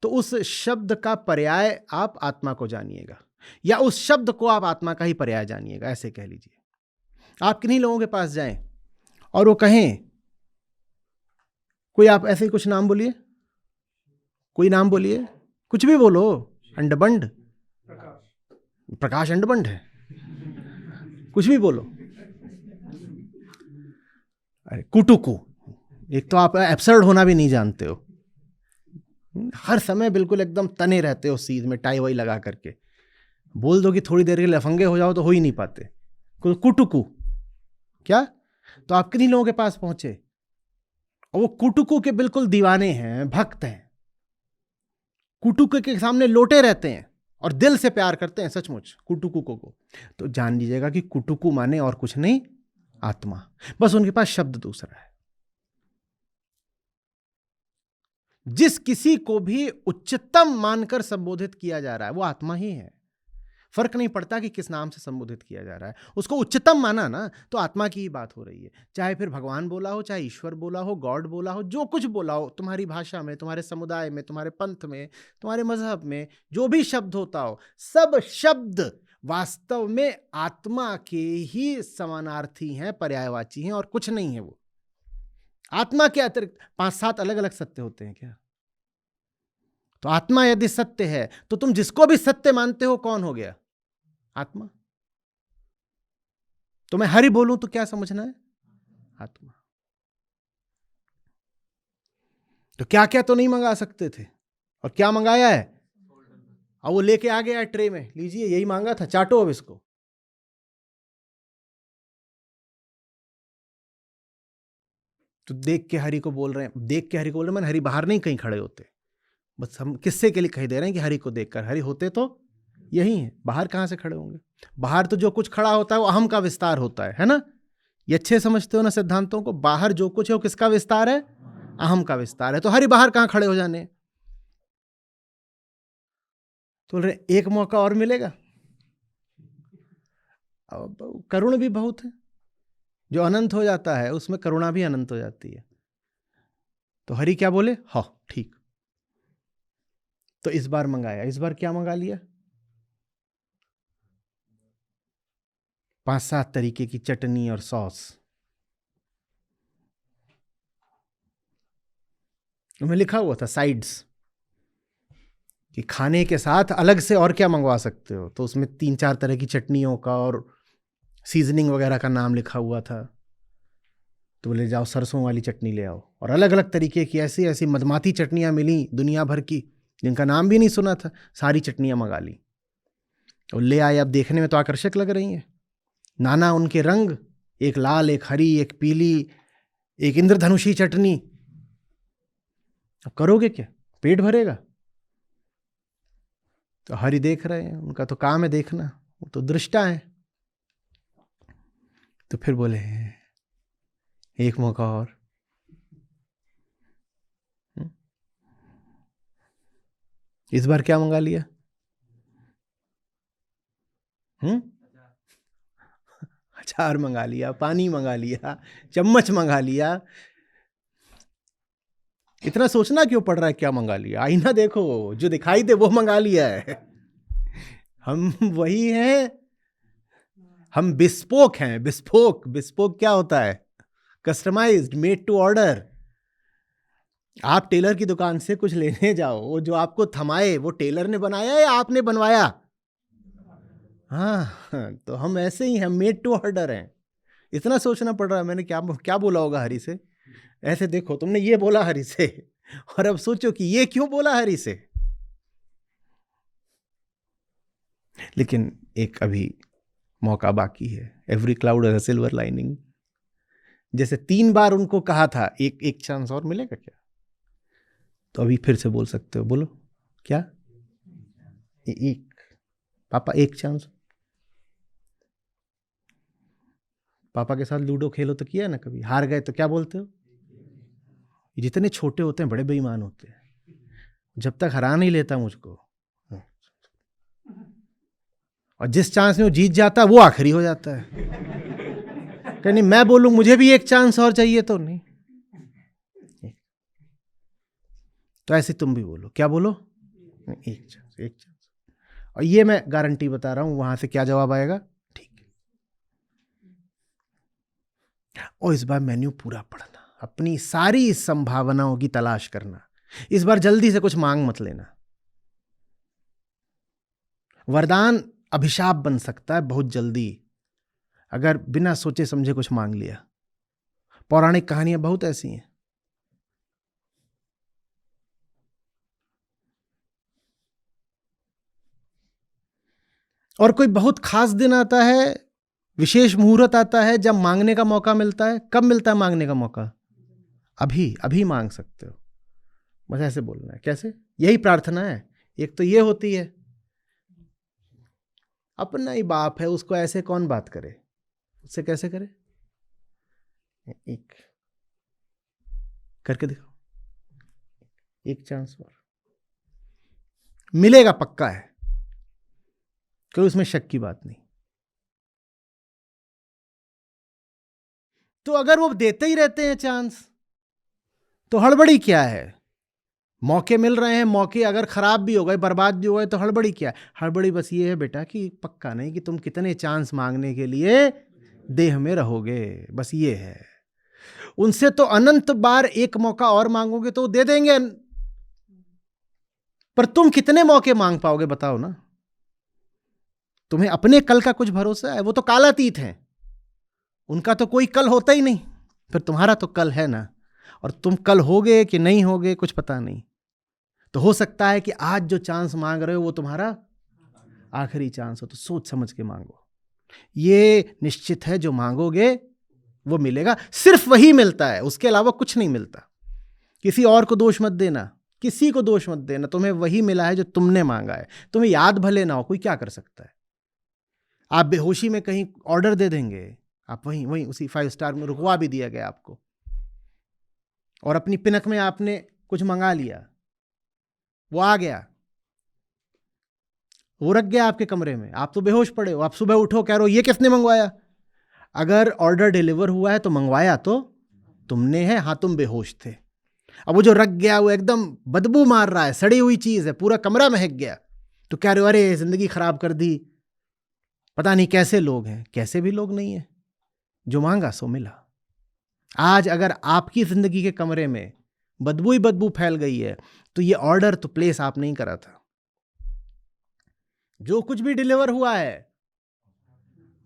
तो उस शब्द का पर्याय आप आत्मा को जानिएगा, या उस शब्द को आप आत्मा का ही पर्याय जानिएगा, ऐसे कह लीजिए। आप किन्हीं लोगों के पास जाएं और वो कहें कोई, आप ऐसे ही कुछ नाम बोलिए, कोई नाम बोलिए, कुछ भी बोलो, अंडबंड, प्रकाश अंडबंड है, कुछ भी बोलो। अरे कुटुकू, एक तो आप एब्सर्ड होना भी नहीं जानते हो, हर समय बिल्कुल एकदम तने रहते हो सीध में, टाई वाई लगा करके। बोल दो कि थोड़ी देर के लफंगे हो जाओ तो हो ही नहीं पाते। कुटुकू क्या? तो आप किन्हीं लोगों के पास पहुंचे और वो कुटुकू के बिल्कुल दीवाने हैं, भक्त हैं, कुटुकू के सामने लोटे रहते हैं। और दिल से प्यार करते हैं सचमुच कुटुकु को, तो जान लीजिएगा कि कुटुकु माने और कुछ नहीं, आत्मा। बस उनके पास शब्द दूसरा है। जिस किसी को भी उच्चतम मानकर संबोधित किया जा रहा है वो आत्मा ही है। फर्क नहीं पड़ता कि किस नाम से संबोधित किया जा रहा है, उसको उच्चतम माना ना तो आत्मा की ही बात हो रही है। चाहे फिर भगवान बोला हो, चाहे ईश्वर बोला हो, गॉड बोला हो, जो कुछ बोला हो, तुम्हारी भाषा में, तुम्हारे समुदाय में, तुम्हारे पंथ में, तुम्हारे मजहब में जो भी शब्द होता हो, सब शब्द वास्तव में आत्मा के ही समानार्थी हैं, पर्यायवाची हैं और कुछ नहीं है। वो आत्मा के अतिरिक्त 5-7 अलग अलग सत्य होते हैं क्या? तो आत्मा यदि सत्य है तो तुम जिसको भी सत्य मानते हो कौन हो गया? आत्मा। तो मैं हरि बोलूं तो क्या समझना है? आत्मा। तो क्या क्या तो नहीं मंगा सकते थे, और क्या मंगाया है? और वो लेके आ गया ट्रे में, लीजिए यही मांगा था, चाटो अब इसको। तो देख के हरि को बोल रहे हैं, देख के हरि को बोल रहे हैं, मैंने हरि बाहर नहीं कहीं खड़े होते, बस हम किस्से के लिए कह दे रहे हैं कि हरि को देखकर, हरि होते तो यही है, बाहर कहां से खड़े होंगे? बाहर तो जो कुछ खड़ा होता है वो अहम का विस्तार होता है ना? ये अच्छे समझते हो ना सिद्धांतों को? बाहर जो कुछ है वो किसका विस्तार है? अहम का विस्तार है। तो हरि बाहर कहां खड़े हो जाने? तो एक मौका और मिलेगा। अब करुण भी बहुत है, जो अनंत हो जाता है उसमें करुणा भी अनंत हो जाती है। तो हरि क्या बोले? हाँ ठीक। तो इस बार मंगाया, इस बार क्या मंगा लिया? 5-7 तरीके की चटनी और सॉस। उनमें लिखा हुआ था साइड्स कि खाने के साथ अलग से और क्या मंगवा सकते हो, तो उसमें 3-4 तरह की चटनियों का और सीजनिंग वगैरह का नाम लिखा हुआ था। तो बोले जाओ सरसों वाली चटनी ले आओ, और अलग अलग तरीके की ऐसी ऐसी मधमाती चटनियां मिली दुनिया भर की जिनका नाम भी नहीं सुना था, सारी चटनियां मंगा ली और ले आए। अब देखने में तो आकर्षक लग रही हैं, नाना उनके रंग, एक लाल, एक हरी, एक पीली, एक इंद्रधनुषी चटनी। अब करोगे क्या? पेट भरेगा? तो हरि देख रहे हैं, उनका तो काम है देखना, वो तो दृष्टा है। तो फिर बोले एक मौका और। इस बार क्या मंगा लिया? अचार मंगा लिया, पानी मंगा लिया, चम्मच मंगा लिया। इतना सोचना क्यों पड़ रहा है क्या मंगा लिया? आईना देखो, जो दिखाई दे वो मंगा लिया है। हम वही हैं, हम बिस्पोक हैं। बिस्पोक, बिस्पोक क्या होता है? Customised, made to order. आप टेलर की दुकान से कुछ लेने जाओ, वो जो आपको थमाए वो टेलर ने बनाया या आपने बनवाया? हाँ, तो हम ऐसे ही हैं, मेड टू ऑर्डर हैं। इतना सोचना पड़ रहा है मैंने क्या क्या बोला होगा हरि से। ऐसे देखो, तुमने ये बोला हरि से, और अब सोचो कि ये क्यों बोला हरि से। लेकिन एक अभी मौका बाकी है। Every cloud has a silver lining. जैसे 3 बार उनको कहा था एक चांस और मिलेगा क्या, तो अभी फिर से बोल सकते हो। बोलो क्या? एक पापा, एक चांस। पापा के साथ लूडो खेलो तो किया ना कभी? हार गए तो क्या बोलते हो? जितने छोटे होते हैं बड़े बेईमान होते हैं। जब तक हरा नहीं लेता मुझको, और जिस चांस में वो जीत जाता है वो आखिरी हो जाता है। नहीं, मैं बोलूं मुझे भी एक चांस और चाहिए, तो नहीं। तो ऐसे तुम भी बोलो, क्या बोलो? एक चांस, एक चांस। और ये मैं गारंटी बता रहा हूं, वहां से क्या जवाब आएगा? ठीक है। और इस बार मेन्यू पूरा पढ़ना, अपनी सारी संभावनाओं की तलाश करना। इस बार जल्दी से कुछ मांग मत लेना। वरदान अभिशाप बन सकता है बहुत जल्दी, अगर बिना सोचे समझे कुछ मांग लिया। पौराणिक कहानियां बहुत ऐसी हैं। और कोई बहुत खास दिन आता है, विशेष मुहूर्त आता है जब मांगने का मौका मिलता है। कब मिलता है मांगने का मौका? अभी अभी मांग सकते हो। बस ऐसे बोलना है। कैसे? यही प्रार्थना है। एक तो ये होती है अपना ही बाप है, उसको ऐसे कौन बात करे, उससे कैसे करे? एक करके दिखाओ, एक चांस और मिलेगा, पक्का है, कोई उसमें शक की बात नहीं। तो अगर वो देते ही रहते हैं चांस, तो हड़बड़ी क्या है? मौके मिल रहे हैं, मौके अगर खराब भी हो गए, बर्बाद भी हो गए, तो हड़बड़ी क्या है? हड़बड़ी बस ये है बेटा कि पक्का नहीं कि तुम कितने चांस मांगने के लिए देह में रहोगे, बस ये है। उनसे तो अनंत बार एक मौका और मांगोगे तो दे देंगे, पर तुम कितने मौके मांग पाओगे बताओ ना? तुम्हें अपने कल का कुछ भरोसा है? वो तो कालातीत हैं, उनका तो कोई कल होता ही नहीं, फिर तुम्हारा तो कल है ना, और तुम कल होगे कि नहीं होगे कुछ पता नहीं। तो हो सकता है कि आज जो चांस मांग रहे हो वो तुम्हारा आखिरी चांस हो, तो सोच समझ के मांगो। ये निश्चित है जो मांगोगे वो मिलेगा, सिर्फ वही मिलता है, उसके अलावा कुछ नहीं मिलता। किसी और को दोष मत देना, किसी को दोष मत देना, तुम्हें वही मिला है जो तुमने मांगा है। तुम्हें याद भले ना हो, कोई क्या कर सकता है? आप बेहोशी में कहीं ऑर्डर दे देंगे, आप वहीं वहीं उसी 5 स्टार में रुकवा भी दिया गया आपको, और अपनी पिनक में आपने कुछ मंगा लिया, वो आ गया, वो रख गया आपके कमरे में, आप तो बेहोश पड़े हो, आप सुबह उठो कह रहे हो ये किसने मंगवाया? अगर ऑर्डर डिलीवर हुआ है तो मंगवाया तो तुमने है, हाँ तुम बेहोश थे। अब वो जो रख गया वो एकदम बदबू मार रहा है, सड़ी हुई चीज है, पूरा कमरा महक गया, तो कह रहे हो अरे जिंदगी खराब कर दी। पता नहीं कैसे लोग हैं, कैसे भी लोग नहीं है, जो मांगा सो मिला। आज अगर आपकी जिंदगी के कमरे में बदबू ही बदबू फैल गई है, तो ये ऑर्डर तो प्लेस आप नहीं करा था। जो कुछ भी डिलीवर हुआ है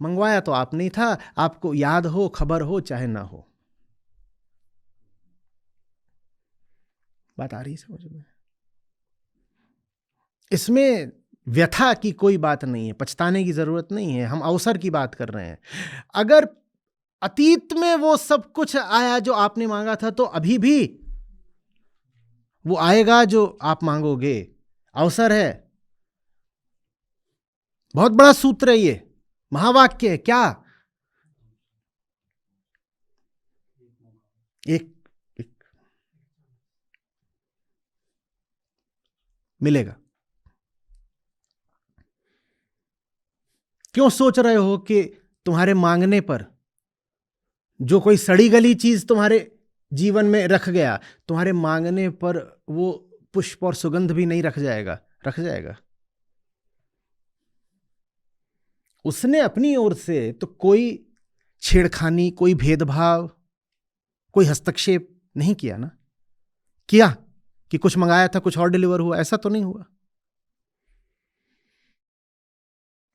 मंगवाया तो आप नहीं था, आपको याद हो, खबर हो चाहे ना हो। बात आ रही समझ में? इसमें व्यथा की कोई बात नहीं है, पछताने की जरूरत नहीं है, हम अवसर की बात कर रहे हैं। अगर अतीत में वो सब कुछ आया जो आपने मांगा था, तो अभी भी वो आएगा जो आप मांगोगे। अवसर है, बहुत बड़ा सूत्र है, ये महावाक्य है। क्या? एक मिलेगा। क्यों सोच रहे हो कि तुम्हारे मांगने पर जो कोई सड़ी गली चीज तुम्हारे जीवन में रख गया, तुम्हारे मांगने पर वो पुष्प और सुगंध भी नहीं रख जाएगा? रख जाएगा। उसने अपनी ओर से तो कोई छेड़खानी, कोई भेदभाव, कोई हस्तक्षेप नहीं किया ना। किया कि कुछ मंगाया था कुछ और डिलीवर हुआ? ऐसा तो नहीं हुआ।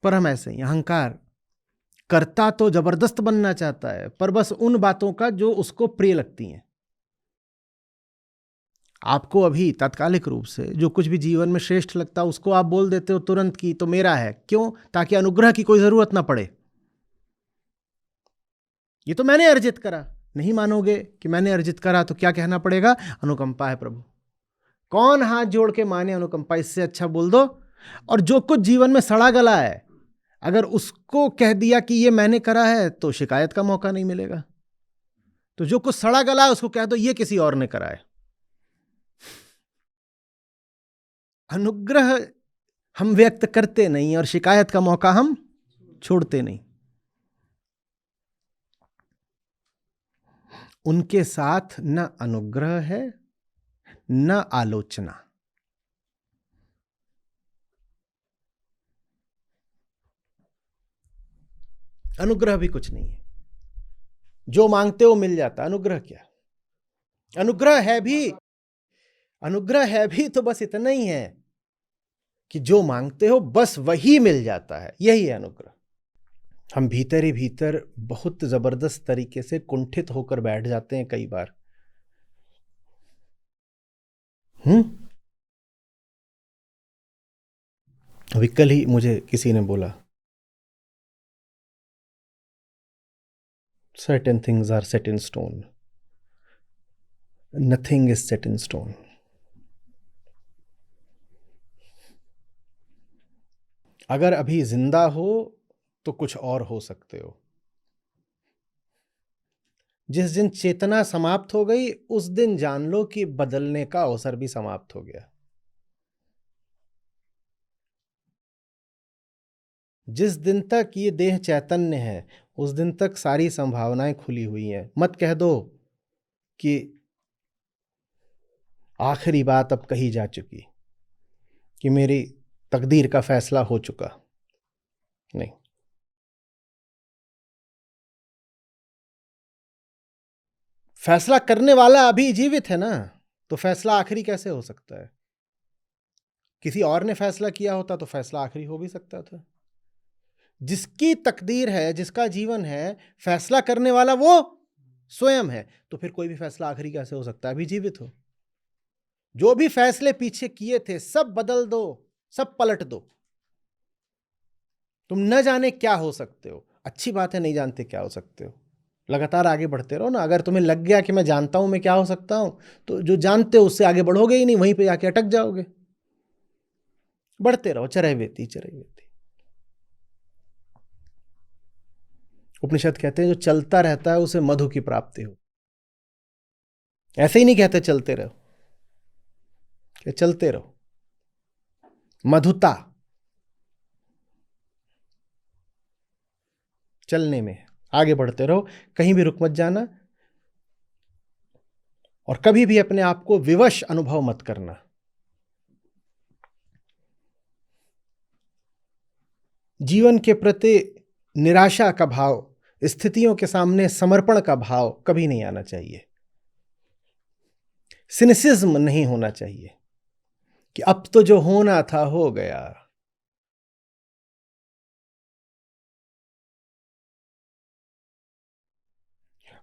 पर हम ऐसे ही अहंकार करता तो जबरदस्त बनना चाहता है, पर बस उन बातों का जो उसको प्रिय लगती हैं। आपको अभी तात्कालिक रूप से जो कुछ भी जीवन में श्रेष्ठ लगता है उसको आप बोल देते हो तुरंत की तो मेरा है। क्यों? ताकि अनुग्रह की कोई जरूरत ना पड़े। ये तो मैंने अर्जित करा। नहीं मानोगे कि मैंने अर्जित करा तो क्या कहना पड़ेगा? अनुकंपा है प्रभु। कौन हाथ जोड़ के माने अनुकंपा? इससे अच्छा बोल दो। और जो कुछ जीवन में सड़ा गला है, अगर उसको कह दिया कि ये मैंने करा है, तो शिकायत का मौका नहीं मिलेगा। तो जो कुछ सड़ा गला है उसको कह दो ये किसी और ने करा है। अनुग्रह हम व्यक्त करते नहीं और शिकायत का मौका हम छोड़ते नहीं। उनके साथ न अनुग्रह है न आलोचना। अनुग्रह भी कुछ नहीं है, जो मांगते हो मिल जाता। अनुग्रह क्या? अनुग्रह है भी तो बस इतना ही है कि जो मांगते हो बस वही मिल जाता है, यही है अनुग्रह। हम भीतर ही भीतर बहुत जबरदस्त तरीके से कुंठित होकर बैठ जाते हैं कई बार। अभी कल ही मुझे किसी ने बोला, certain things are set in stone, nothing is set in stone. अगर अभी जिंदा हो तो कुछ और हो सकते हो। जिस दिन चेतना समाप्त हो गई उस दिन जान लो कि बदलने का अवसर भी समाप्त हो गया। जिस दिन तक ये देह चैतन्य है उस दिन तक सारी संभावनाएं खुली हुई हैं। मत कह दो कि आखिरी बात अब कही जा चुकी, कि मेरी तकदीर का फैसला हो चुका। नहीं, फैसला करने वाला अभी जीवित है ना, तो फैसला आखिरी कैसे हो सकता है? किसी और ने फैसला किया होता तो फैसला आखिरी हो भी सकता था। जिसकी तकदीर है, जिसका जीवन है, फैसला करने वाला वो स्वयं है, तो फिर कोई भी फैसला आखिरी कैसे हो सकता है? अभी जीवित हो। जो भी फैसले पीछे किए थे सब बदल दो, सब पलट दो। तुम न जाने क्या हो सकते हो। अच्छी बात है, नहीं जानते क्या हो सकते हो, लगातार आगे बढ़ते रहो ना। अगर तुम्हें लग गया कि मैं जानता हूं मैं क्या हो सकता हूं, तो जो जानते हो उससे आगे बढ़ोगे ही नहीं, वहीं पे जाके अटक जाओगे। बढ़ते रहो, चरैवेति चरैवेति। उपनिषद कहते हैं जो चलता रहता है उसे मधु की प्राप्ति हो। ऐसे ही नहीं कहते चलते रहो, कि चलते रहो। मधुता चलने में, आगे बढ़ते रहो, कहीं भी रुक मत जाना, और कभी भी अपने आप को विवश अनुभव मत करना। जीवन के प्रति निराशा का भाव, स्थितियों के सामने समर्पण का भाव कभी नहीं आना चाहिए। सिनिसिज्म नहीं होना चाहिए कि अब तो जो होना था हो गया।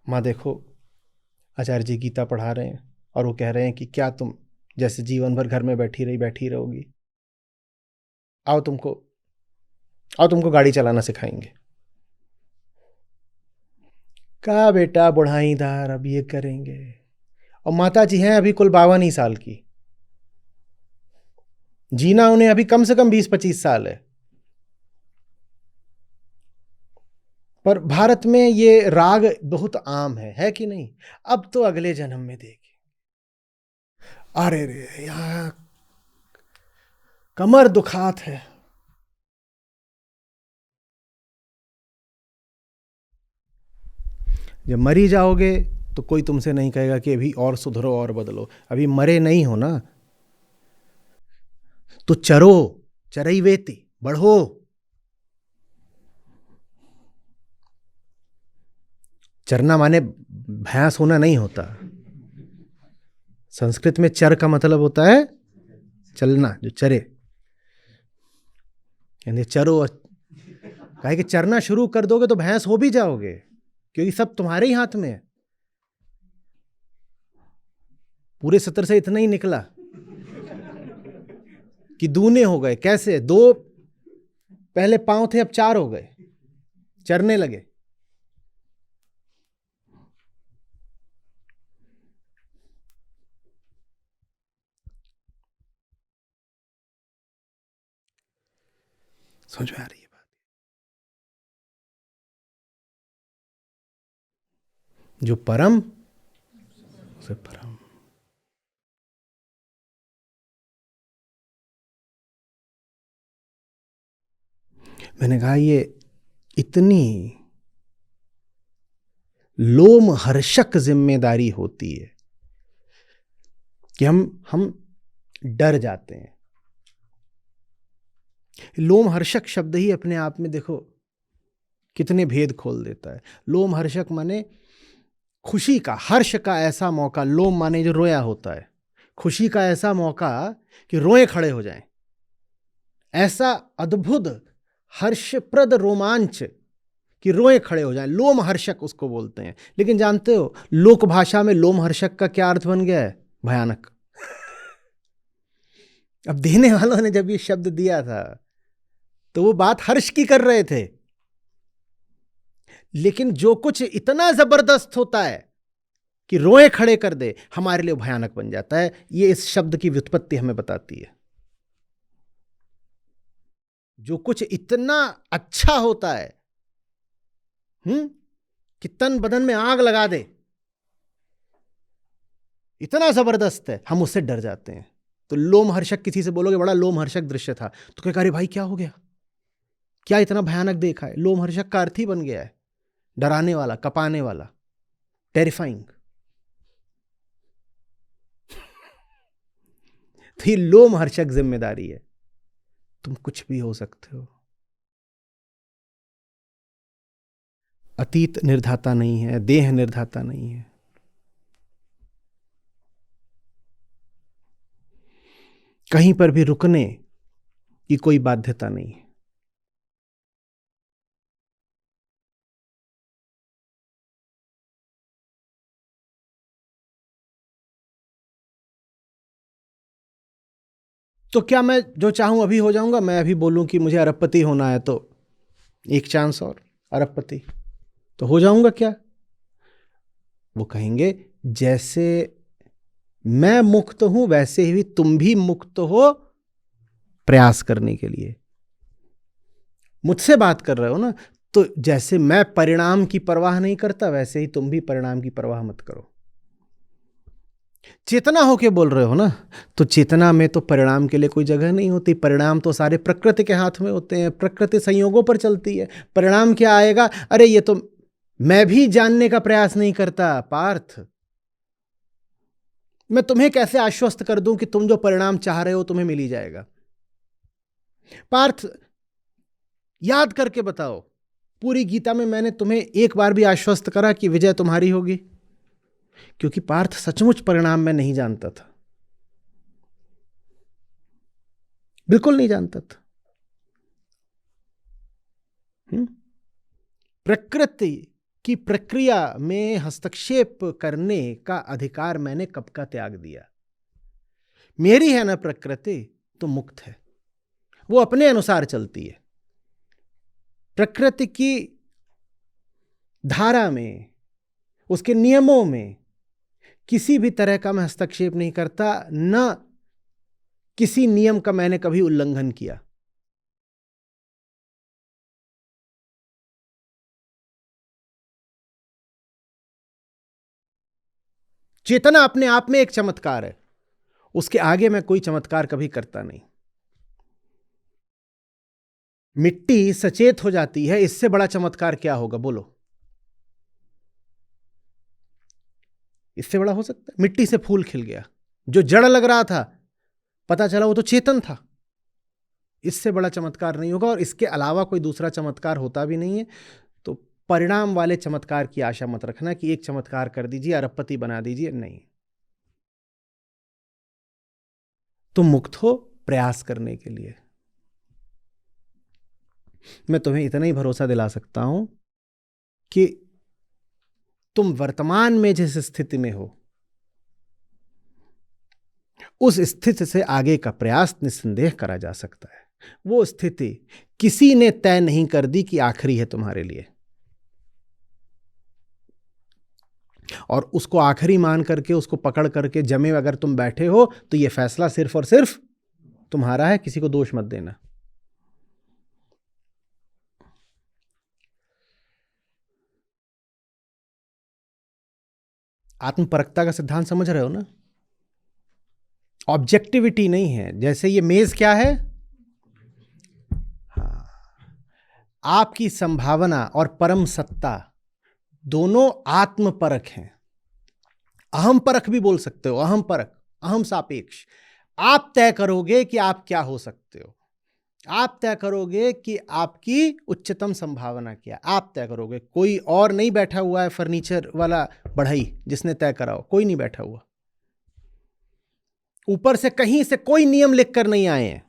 मां देखो, आचार्य जी गीता पढ़ा रहे हैं और वो कह रहे हैं कि क्या तुम जैसे जीवन भर घर में बैठी रहोगी? आओ तुमको गाड़ी चलाना सिखाएंगे। कहा बेटा बुढ़ाईदार अब ये करेंगे, और माता जी हैं अभी कुल 52 ही साल की। जीना उन्हें अभी कम से कम 20-25 साल है। पर भारत में ये राग बहुत आम है कि नहीं? अब तो अगले जन्म में देगी। अरे रे, यहां कमर दुखात है। जब मरी जाओगे तो कोई तुमसे नहीं कहेगा कि अभी और सुधरो और बदलो। अभी मरे नहीं हो ना, तो चरो, चरैवेति, बढ़ो। चरना माने भैंस होना नहीं होता। संस्कृत में चर का मतलब होता है चलना, जो चरे। यानी चरो, कहे कि चरना शुरू कर दोगे तो भैंस हो भी जाओगे, क्योंकि सब तुम्हारे ही हाथ में है। पूरे सत्र से इतना ही निकला कि दूने हो गए। कैसे? 2 पहले पांव थे, अब 4 हो गए, चरने लगे। समझ में आ रही है बात? जो परम उसे परम। मैंने कहा ये इतनी लोमहर्षक जिम्मेदारी होती है कि हम डर जाते हैं। लोमहर्षक शब्द ही अपने आप में देखो कितने भेद खोल देता है। लोमहर्षक माने खुशी का, हर्ष का ऐसा मौका। लोम माने जो रोया होता है, खुशी का ऐसा मौका कि रोए खड़े हो जाएं। ऐसा अद्भुत हर्षप्रद रोमांच कि रोए खड़े हो जाएं, लोमहर्षक उसको बोलते हैं। लेकिन जानते हो लोक भाषा में लोमहर्षक का क्या अर्थ बन गया है? भयानक। अब देने वालों ने जब ये शब्द दिया था तो वो बात हर्ष की कर रहे थे, लेकिन जो कुछ इतना जबरदस्त होता है कि रोए खड़े कर दे, हमारे लिए भयानक बन जाता है। ये इस शब्द की व्युत्पत्ति हमें बताती है। जो कुछ इतना अच्छा होता है कि तन बदन में आग लगा दे, इतना जबरदस्त है, हम उससे डर जाते हैं। तो लोमहर्षक, किसी से बोलोगे बड़ा लोमहर्षक दृश्य था, तो क्या अरे भाई क्या हो गया, क्या इतना भयानक देखा है? लोमहर्षक का अर्थ ही बन गया है डराने वाला, कपाने वाला, टेरिफाइंग। तो ये लोमहर्षक जिम्मेदारी है। तुम कुछ भी हो सकते हो। अतीत निर्धाता नहीं है, देह निर्धाता नहीं है। कहीं पर भी रुकने की कोई बाध्यता नहीं है। तो क्या मैं जो चाहूं अभी हो जाऊंगा? मैं अभी बोलूं कि मुझे अरबपति होना है तो एक चांस और, अरबपति तो हो जाऊंगा क्या? वो कहेंगे जैसे मैं मुक्त हूं वैसे ही तुम भी मुक्त हो प्रयास करने के लिए। मुझसे बात कर रहे हो ना, तो जैसे मैं परिणाम की परवाह नहीं करता वैसे ही तुम भी परिणाम की परवाह मत करो। चेतना होके बोल रहे हो ना, तो चेतना में तो परिणाम के लिए कोई जगह नहीं होती। परिणाम तो सारे प्रकृति के हाथ में होते हैं, प्रकृति संयोगों पर चलती है। परिणाम क्या आएगा? अरे ये तो मैं भी जानने का प्रयास नहीं करता पार्थ। मैं तुम्हें कैसे आश्वस्त कर दूं कि तुम जो परिणाम चाह रहे हो तुम्हें मिल ही जाएगा? पार्थ याद करके बताओ, पूरी गीता में मैंने तुम्हें एक बार भी आश्वस्त करा कि विजय तुम्हारी होगी? क्योंकि पार्थ सचमुच परिणाम में नहीं जानता था, बिल्कुल नहीं जानता था। प्रकृति की प्रक्रिया में हस्तक्षेप करने का अधिकार मैंने कब का त्याग दिया। मेरी है ना प्रकृति, तो मुक्त है, वो अपने अनुसार चलती है। प्रकृति की धारा में, उसके नियमों में किसी भी तरह का मैं हस्तक्षेप नहीं करता, न किसी नियम का मैंने कभी उल्लंघन किया। चेतना अपने आप में एक चमत्कार है, उसके आगे मैं कोई चमत्कार कभी करता नहीं। मिट्टी सचेत हो जाती है, इससे बड़ा चमत्कार क्या होगा बोलो? इससे बड़ा हो सकता है? मिट्टी से फूल खिल गया, जो जड़ लग रहा था पता चला वो तो चेतन था। इससे बड़ा चमत्कार नहीं होगा, और इसके अलावा कोई दूसरा चमत्कार होता भी नहीं है। तो परिणाम वाले चमत्कार की आशा मत रखना कि एक चमत्कार कर दीजिए, अरबपति बना दीजिए, नहीं। तुम मुक्त हो प्रयास करने के लिए। मैं तुम्हें इतना ही भरोसा दिला सकता हूं कि तुम वर्तमान में जिस स्थिति में हो उस स्थिति से आगे का प्रयास निस्संदेह करा जा सकता है। वो स्थिति किसी ने तय नहीं कर दी कि आखिरी है तुम्हारे लिए, और उसको आखिरी मान करके उसको पकड़ करके जमे अगर तुम बैठे हो तो ये फैसला सिर्फ और सिर्फ तुम्हारा है, किसी को दोष मत देना। आत्मपरकता का सिद्धांत समझ रहे हो ना? ऑब्जेक्टिविटी नहीं है। जैसे ये मेज क्या है? हाँ, आपकी संभावना और परम सत्ता दोनों आत्मपरक हैं। अहम परक भी बोल सकते हो, अहम परक, अहम सापेक्ष। आप तय करोगे कि आप क्या हो सकते हो, आप तय करोगे कि आपकी उच्चतम संभावना क्या, आप तय करोगे। कोई और नहीं बैठा हुआ है फर्नीचर वाला बढ़ई जिसने तय करा हो, कोई नहीं बैठा हुआ। ऊपर से कहीं से कोई नियम लिखकर नहीं आए हैं,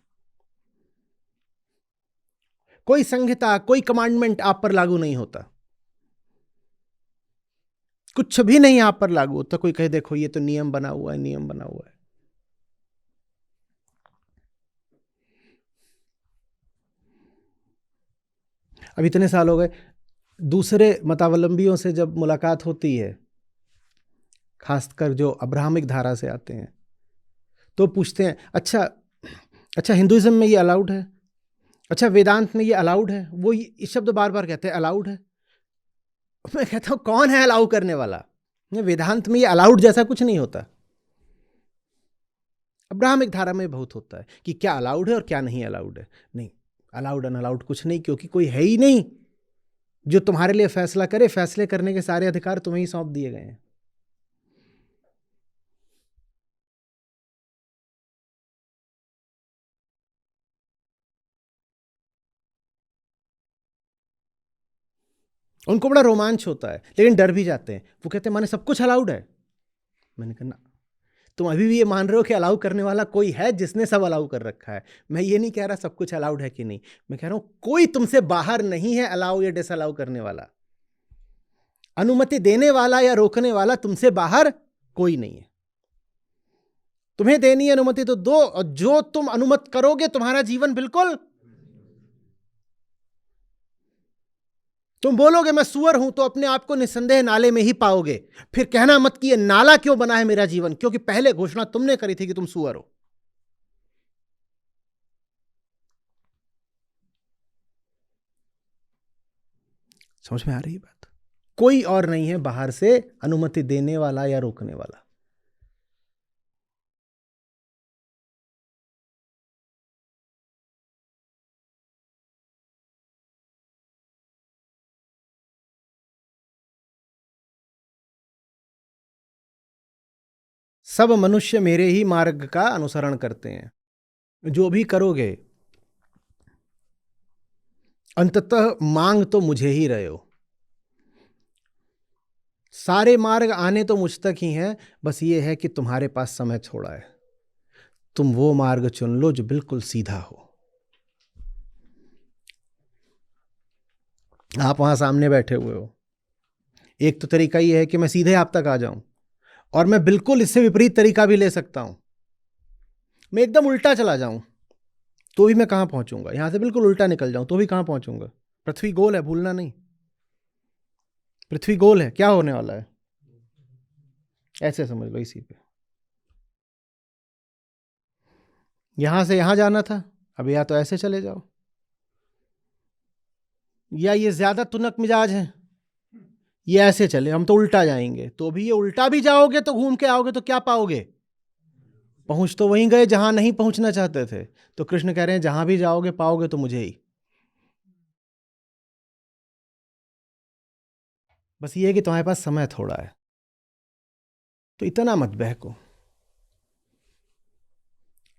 कोई संहिता, कोई कमांडमेंट आप पर लागू नहीं होता, कुछ भी नहीं आप पर लागू होता। कोई कहे देखो ये तो नियम बना हुआ है, नियम बना हुआ है। अब इतने साल हो गए, दूसरे मतावलंबियों से जब मुलाकात होती है, खासकर जो अब्राहमिक धारा से आते हैं, तो पूछते हैं अच्छा हिंदुइज्म में ये अलाउड है? अच्छा, वेदांत में ये अलाउड है, वो इस शब्द बार बार कहते हैं अलाउड है। मैं कहता हूं कौन है अलाउ करने वाला? वेदांत में ये अलाउड जैसा कुछ नहीं होता। अब्राहमिक धारा में बहुत होता है कि क्या अलाउड है और क्या नहीं अलाउड है। नहीं, अलाउड अनअलाउड कुछ नहीं, क्योंकि कोई है ही नहीं जो तुम्हारे लिए फैसला करे। फैसले करने के सारे अधिकार तुम्हें ही सौंप दिए गए हैं। उनको बड़ा रोमांच होता है, लेकिन डर भी जाते हैं। वो कहते हैं माने सब कुछ अलाउड है। मैंने कहा ना, तुम अभी भी ये मान रहे हो कि अलाउ करने वाला कोई है जिसने सब अलाउ कर रखा है। मैं ये नहीं कह रहा सब कुछ अलाउड है कि नहीं, मैं कह रहा हूं कोई तुमसे बाहर नहीं है अलाउ या डिसअलाउ करने वाला। अनुमति देने वाला या रोकने वाला तुमसे बाहर कोई नहीं है। तुम्हें देनी है अनुमति तो दो, और जो तुम अनुमति करोगे तुम्हारा जीवन बिल्कुल। तुम बोलोगे मैं सुअर हूं, तो अपने आप को निसंदेह नाले में ही पाओगे। फिर कहना मत कि ये नाला क्यों बना है मेरा जीवन, क्योंकि पहले घोषणा तुमने करी थी कि तुम सुअर हो। समझ में आ रही बात? कोई और नहीं है बाहर से अनुमति देने वाला या रोकने वाला। सब मनुष्य मेरे ही मार्ग का अनुसरण करते हैं। जो भी करोगे अंततः मांग तो मुझे ही रहे हो। सारे मार्ग आने तो मुझ तक ही हैं, बस ये है कि तुम्हारे पास समय थोड़ा है। तुम वो मार्ग चुन लो जो बिल्कुल सीधा हो। आप वहां सामने बैठे हुए हो, एक तो तरीका ये है कि मैं सीधे आप तक आ जाऊं, और मैं बिल्कुल इससे विपरीत तरीका भी ले सकता हूं। मैं एकदम उल्टा चला जाऊं तो भी मैं कहां पहुंचूंगा, यहां से बिल्कुल उल्टा निकल जाऊं तो भी कहां पहुंचूंगा। पृथ्वी गोल है, भूलना नहीं। पृथ्वी गोल है, क्या होने वाला है? ऐसे समझ लो, इसी पे। यहां से यहां जाना था, अब या तो ऐसे चले जाओ, या ये ज्यादा तुनक मिजाज है, ये ऐसे चले, हम तो उल्टा जाएंगे। तो भी ये उल्टा भी जाओगे तो घूम के आओगे तो क्या पाओगे? पहुंच तो वहीं गए जहां नहीं पहुंचना चाहते थे। तो कृष्ण कह रहे हैं जहां भी जाओगे पाओगे तो मुझे ही। बस ये है कि तुम्हारे पास समय थोड़ा है, तो इतना मत बहको।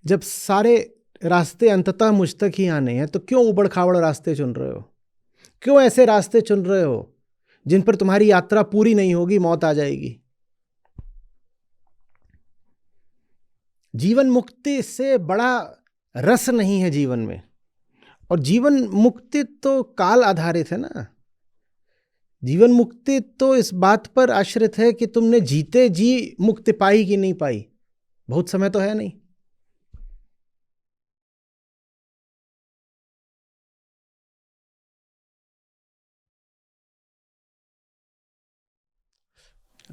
जब सारे रास्ते अंततः मुझ तक ही आने हैं, तो क्यों उबड़ खाबड़ रास्ते चुन रहे हो? क्यों ऐसे रास्ते चुन रहे हो जिन पर तुम्हारी यात्रा पूरी नहीं होगी, मौत आ जाएगी? जीवन मुक्ति से बड़ा रस नहीं है जीवन में। और जीवन मुक्ति तो काल आधारित है ना। जीवन मुक्ति तो इस बात पर आश्रित है कि तुमने जीते जी मुक्ति पाई कि नहीं पाई। बहुत समय तो है नहीं।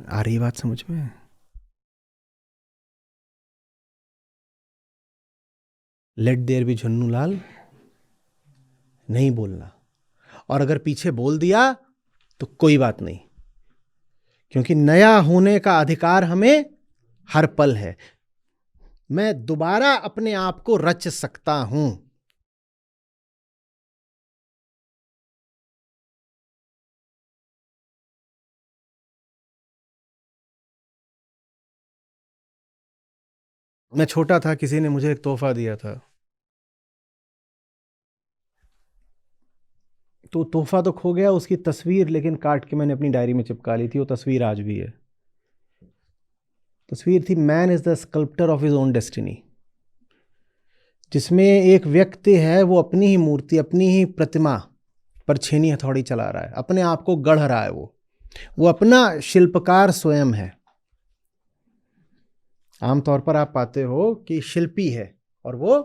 आ रही बात समझ में? लेट देयर बी झुन्नू लाल, नहीं बोलना। और अगर पीछे बोल दिया तो कोई बात नहीं, क्योंकि नया होने का अधिकार हमें हर पल है। मैं दोबारा अपने आप को रच सकता हूं। मैं छोटा था, किसी ने मुझे एक तोहफा दिया था। तो तोहफा तो खो गया, उसकी तस्वीर लेकिन काट के मैंने अपनी डायरी में चिपका ली थी। वो तस्वीर आज भी है। तस्वीर थी man is the sculptor of his own destiny, जिसमें एक व्यक्ति है, वो अपनी ही मूर्ति, अपनी ही प्रतिमा पर छेनी हथौड़ी चला रहा है, अपने आप को गढ़ रहा है। वो अपना शिल्पकार स्वयं है। आमतौर पर आप पाते हो कि शिल्पी है और वो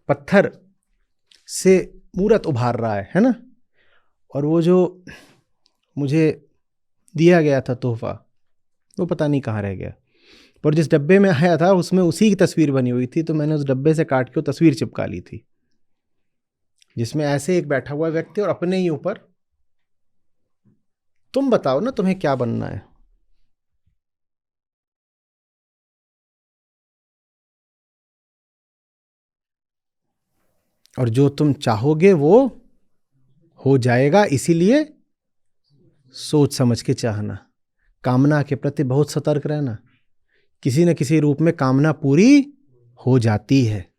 पत्थर से मूर्त उभार रहा है ना। और वो जो मुझे दिया गया था तोहफा, वो पता नहीं कहाँ रह गया, पर जिस डब्बे में आया था उसमें उसी की तस्वीर बनी हुई थी। तो मैंने उस डब्बे से काट के वो तस्वीर चिपका ली थी। जिसमें ऐसे एक बैठा हुआ व्यक्ति और अपने ही ऊपर, तुम बताओ ना तुम्हें क्या बनना है। और जो तुम चाहोगे वो हो जाएगा, इसीलिए सोच समझ के चाहना। कामना के प्रति बहुत सतर्क रहना। किसी न किसी रूप में कामना पूरी हो जाती है।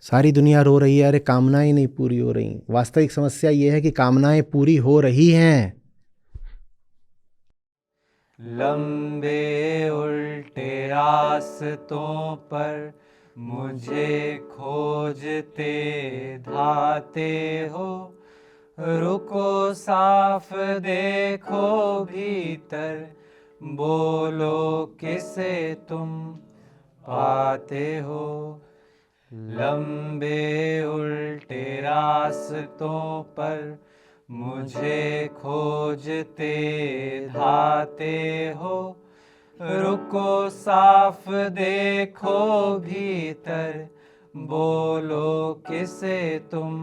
सारी दुनिया रो रही है, अरे कामनाएं नहीं पूरी हो रही। वास्तविक समस्या यह है कि कामनाएं पूरी हो रही हैं। लंबे उल्टे रास्तों पर मुझे खोजते धाते हो, रुको साफ देखो भीतर, बोलो किसे तुम पाते हो। लंबे उल्टे रास्तों पर मुझे खोजते धाते हो, रुको साफ देखो भीतर, बोलो किसे तुम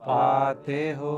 पाते हो।